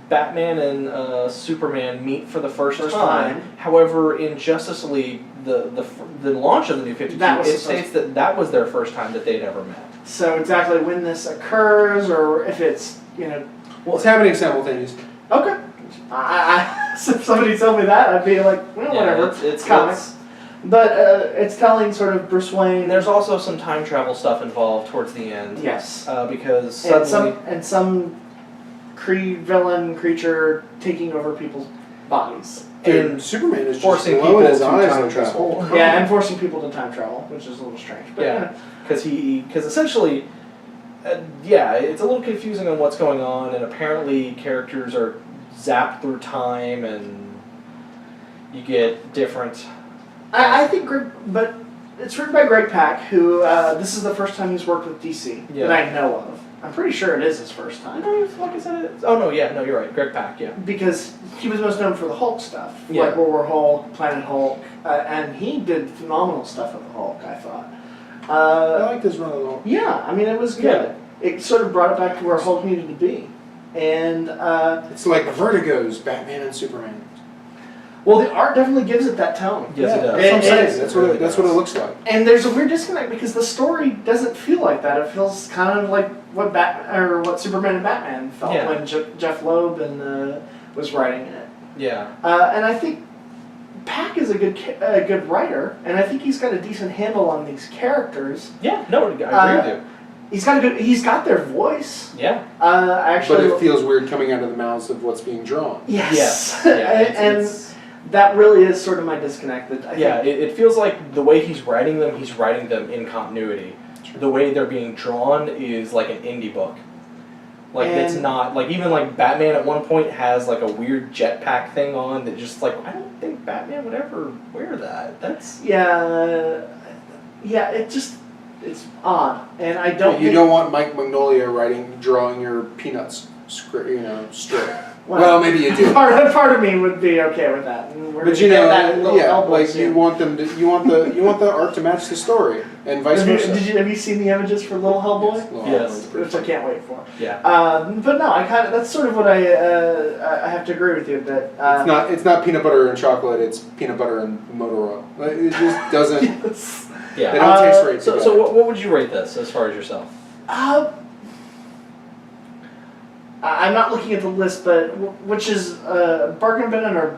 Batman and Superman meet for the first time. However, in Justice League, the launch of the New 52, it states that was their first time that they'd ever met. So exactly when this occurs, or if it's well, it's happening simultaneously. Okay. If somebody told me that, I'd be like, well, whatever. It's comics. But it's telling sort of Bruce Wayne. And there's also some time travel stuff involved towards the end. Yes. Because suddenly... And some villain creature taking over people's bodies. And Superman is forcing just people his to eyes time travel. Yeah, and forcing people to time travel, which is a little strange. But, because essentially, it's a little confusing on what's going on, and apparently characters are zapped through time, and you get different... I think but it's written by Greg Pak, who this is the first time he's worked with DC that I know of. I'm pretty sure it is his first time. No, like I said, it is. Oh, no, you're right. Greg Pak, Because he was most known for the Hulk stuff. Like World War Hulk, Planet Hulk, and he did phenomenal stuff with the Hulk, I thought. I like this run of the Hulk. Yeah, I mean, it was good. It sort of brought it back to where Hulk needed to be. And it's like Vertigo's Batman and Superman. Well, the art definitely gives it that tone. Yes, it does. That's what it looks like. And there's a weird disconnect because the story doesn't feel like that. It feels kind of like what Superman and Batman felt when Jeff Loeb was writing it. Yeah. And I think Pak is a good writer, and I think he's got a decent handle on these characters. Yeah. No, I agree with you. He's got their voice. Yeah. But it feels weird coming out of the mouths of what's being drawn. Yes. It's that really is sort of my disconnect. It feels like the way he's writing them in continuity. Sure. The way they're being drawn is like an indie book. It's not like even like Batman at one point has like a weird jetpack thing on that just like I don't think Batman would ever wear that. That's it's odd, and I don't. You don't want Mike Magnolia drawing your Peanuts strip. Well, maybe you do. Part of me would be okay with that. And we're But gonna get that little Hellboy like scene. you want the art to match the story, and vice versa. Have you seen the images for Little Hellboy? Yes. Which I can't wait for. Yeah. But no, that's sort of what I have to agree with you that It's not peanut butter and chocolate. It's peanut butter and motor oil. It just doesn't. Yes. Yeah. They don't taste right. So what would you rate this as far as yourself? I'm not looking at the list, but which is bargain bin or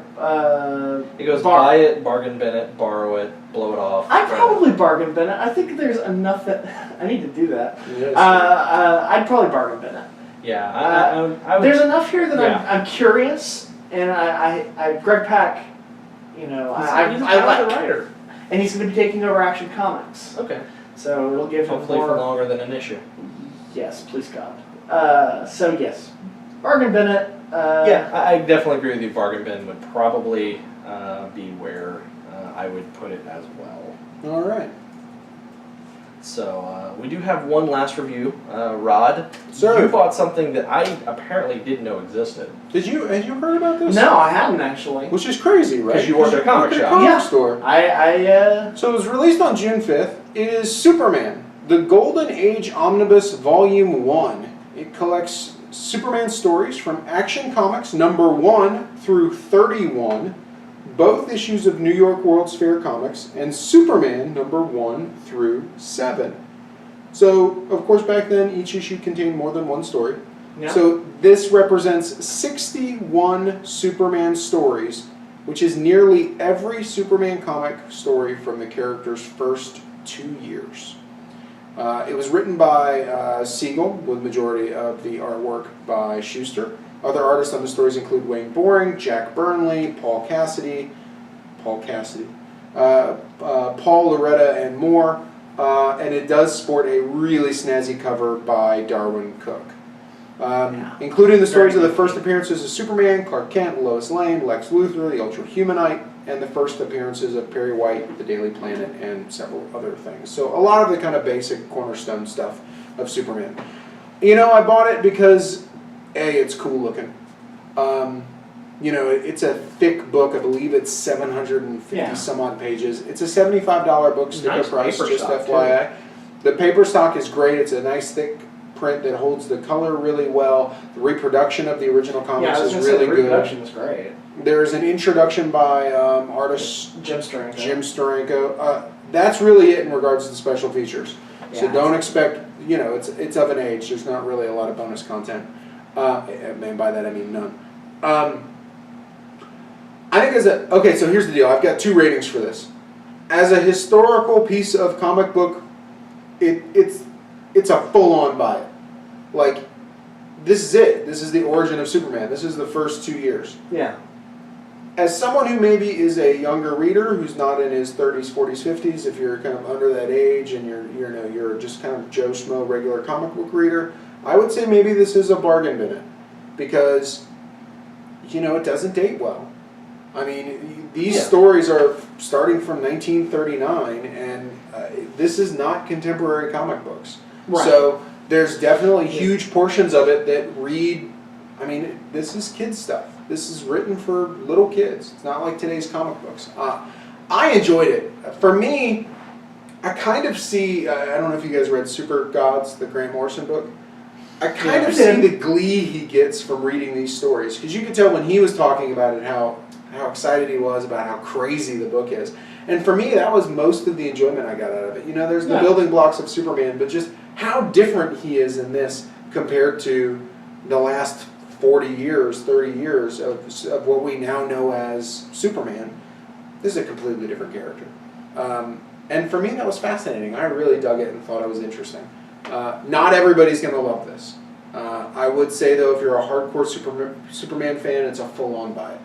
It goes buy it, bargain bin it, borrow it, blow it off. I'd probably bargain bin it. I think there's enough that I need to do that. Yes. I'd probably bargain bin it. Yeah, I would. There's enough here that Yeah. I'm curious, and I Greg Pak, He's I a like, writer. and he's going to be taking over Action Comics, Okay. so it'll give him Hopefully more. for longer than an issue. Yes, please God. So yes, bargain bin it. Yeah, I definitely agree with you. Bargain bin would probably be where I would put it as well. All right. So we do have one last review. Rod, Sir. you bought something that I apparently didn't know existed. Had you heard about this? No, I hadn't actually. Which is crazy, right? 'Cause you work at a comic shop. Yeah. store. So it was released on June 5th. It is Superman, the Golden Age Omnibus Volume 1. It collects Superman stories from Action Comics number 1 through 31, both issues of New York World's Fair Comics, and Superman number 1 through 7. So, of course, back then, each issue contained more than one story. Yeah. So this represents 61 Superman stories, which is nearly every Superman comic story from the character's first 2 years. It was written by Siegel, with majority of the artwork by Schuster. Other artists on the stories include Wayne Boring, Jack Burnley, Paul Cassidy, Paul Loretta, and more. And it does sport a really snazzy cover by Darwin Cook. Including the stories of the first appearances of Superman, Clark Kent, Lois Lane, Lex Luthor, the Ultra Humanite, and the first appearances of Perry White, the Daily Planet, and several other things. So a lot of the kind of basic cornerstone stuff of Superman. I bought it because, A, it's cool looking. It's a thick book. I believe it's 750 some odd pages. It's a $75 book, sticker Nice price, paper just stock, FYI. The paper stock is great. It's a nice thick print that holds the color really well. The reproduction of the original comics is really the good. reproduction is great. There's an introduction by artist Jim Steranko. That's really it in regards to the special features. So don't expect, it's of an age. There's not really a lot of bonus content. And by that I mean none. I think so here's the deal. I've got 2 ratings for this. As a historical piece of comic book, it's a full-on buy it. Like, this is it. This is the origin of Superman. This is the first 2 years. Yeah. As someone who maybe is a younger reader, who's not in his 30s, 40s, 50s, if you're kind of under that age and you're just kind of Joe Schmo regular comic book reader, I would say maybe this is a bargain bin it, because it doesn't date well. I mean, these stories are starting from 1939, and this is not contemporary comic books. Right. So there's definitely huge portions of it that read. I mean, this is kids stuff. This is written for little kids. It's not like today's comic books. I enjoyed it. For me, I kind of see, I don't know if you guys read Super Gods, the Grant Morrison book. I kind of see the glee he gets from reading these stories. Because you could tell when he was talking about it how excited he was about how crazy the book is. And for me, that was most of the enjoyment I got out of it. There's the building blocks of Superman, but just how different he is in this compared to the last 40 years, 30 years of what we now know as Superman. This is a completely different character. And for me, that was fascinating. I really dug it and thought it was interesting. Not everybody's going to love this. I would say, though, if you're a hardcore Superman fan, it's a full-on buy it.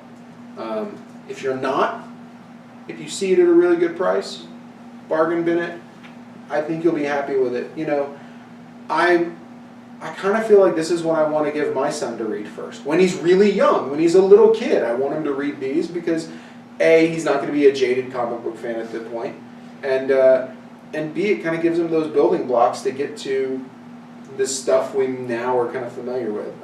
If you're not, if you see it at a really good price, bargain bin it, I think you'll be happy with it. I kind of feel like this is what I want to give my son to read first. When he's really young, when he's a little kid, I want him to read these because, A, he's not going to be a jaded comic book fan at that point, and B, it kind of gives him those building blocks to get to this stuff we now are kind of familiar with.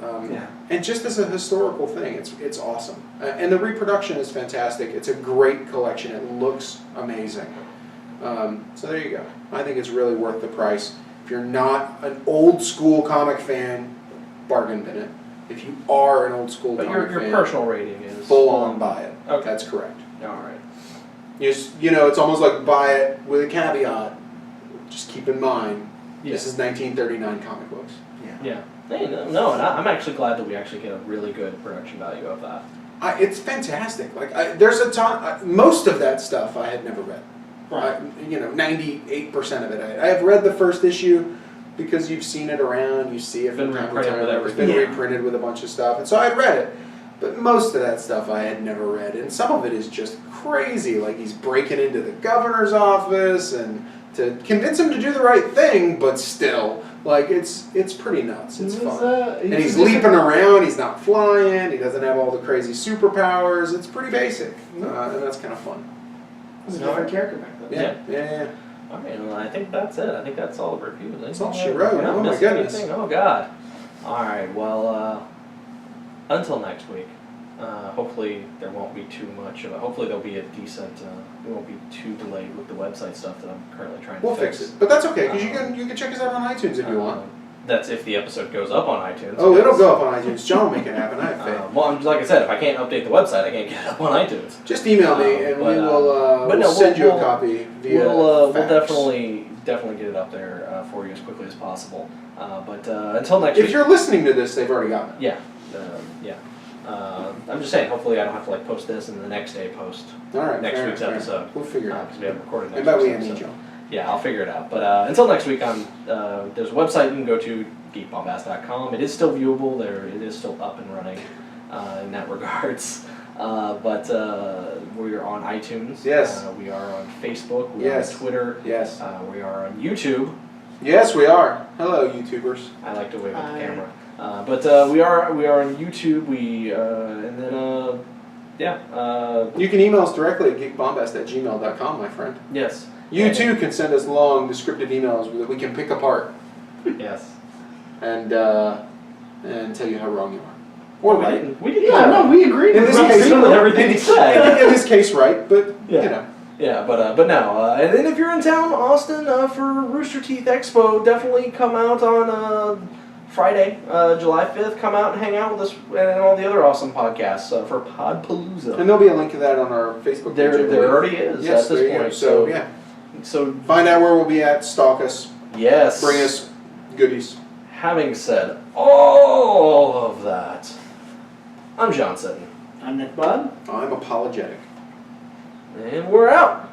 And just as a historical thing, it's awesome. And the reproduction is fantastic. It's a great collection. It looks amazing. So there you go. I think it's really worth the price. If you're not an old school comic fan, bargain bin it. If you are an old school comic fan, your personal rating is full on buy it. Okay. That's correct. All right. It's almost like buy it with a caveat. Just keep in mind, this is 1939 comic books. Yeah. Hey, no, and I'm actually glad that we actually get a really good production value of that. It's fantastic. There's a ton. Most of that stuff I had never read. Right. 98% of it. I have read the first issue because you've seen it around. You see it from time to time. It's been reprinted with a bunch of stuff, and so I'd read it. But most of that stuff I had never read, and some of it is just crazy. Like he's breaking into the governor's office and to convince him to do the right thing, but still. It's pretty nuts. It's fun. And he's leaping around, he's not flying, he doesn't have all the crazy superpowers. It's pretty basic. And that's kind of fun. It's a different character back then. Yeah. All right, well, I think that's it. I think that's all the reviews. That's all she wrote. Oh my goodness. Anything? Oh God. All right, well, until next week. Hopefully there won't be too much of hopefully there'll be a decent, we won't be too delayed with the website stuff that I'm currently trying to fix. We'll fix it. But that's okay, because you can check us out on iTunes if you want. That's if the episode goes up on iTunes. Oh, it'll go up on iTunes. John will make it happen. I have faith. Well, like I said, if I can't update the website, I can't get it up on iTunes. Just email me and we'll send you a copy via We'll fax. definitely get it up there for you as quickly as possible. But until next week. If you're listening to this, they've already gotten it. Yeah. I'm just saying, hopefully I don't have to post this and the next day post next week's episode. We'll figure it out. Because we haven't recorded next week's episode. episode. Yeah, I'll figure it out. But until next week, there's a website you can go to, geekbombast.com. It is still viewable. It is still up and running in that regards. But we are on iTunes. Yes. We are on Facebook. We are on Twitter. Yes. We are on YouTube. Yes, we are. Hello, YouTubers. I like to wave at the camera. But we are on YouTube. You can email us directly at geekbombast@gmail.com, my friend. Yes. You too can send us long, descriptive emails that we can pick apart. Yes. And tell you how wrong you are. Or right. We didn't. We agreed. In this case, with everything you said. In this case, right? But you know. Yeah, but no. And then if you're in town, Austin, for Rooster Teeth Expo, definitely come out on Friday, July 5th. Come out and hang out with us and all the other awesome podcasts for Podpalooza. And there'll be a link to that on our Facebook page. There already is at this point. So yeah. So find out where we'll be at. Stalk us. Yes. Bring us goodies. Having said all of that, I'm John Sutton. I'm Nick Budd. I'm apologetic. And we're out.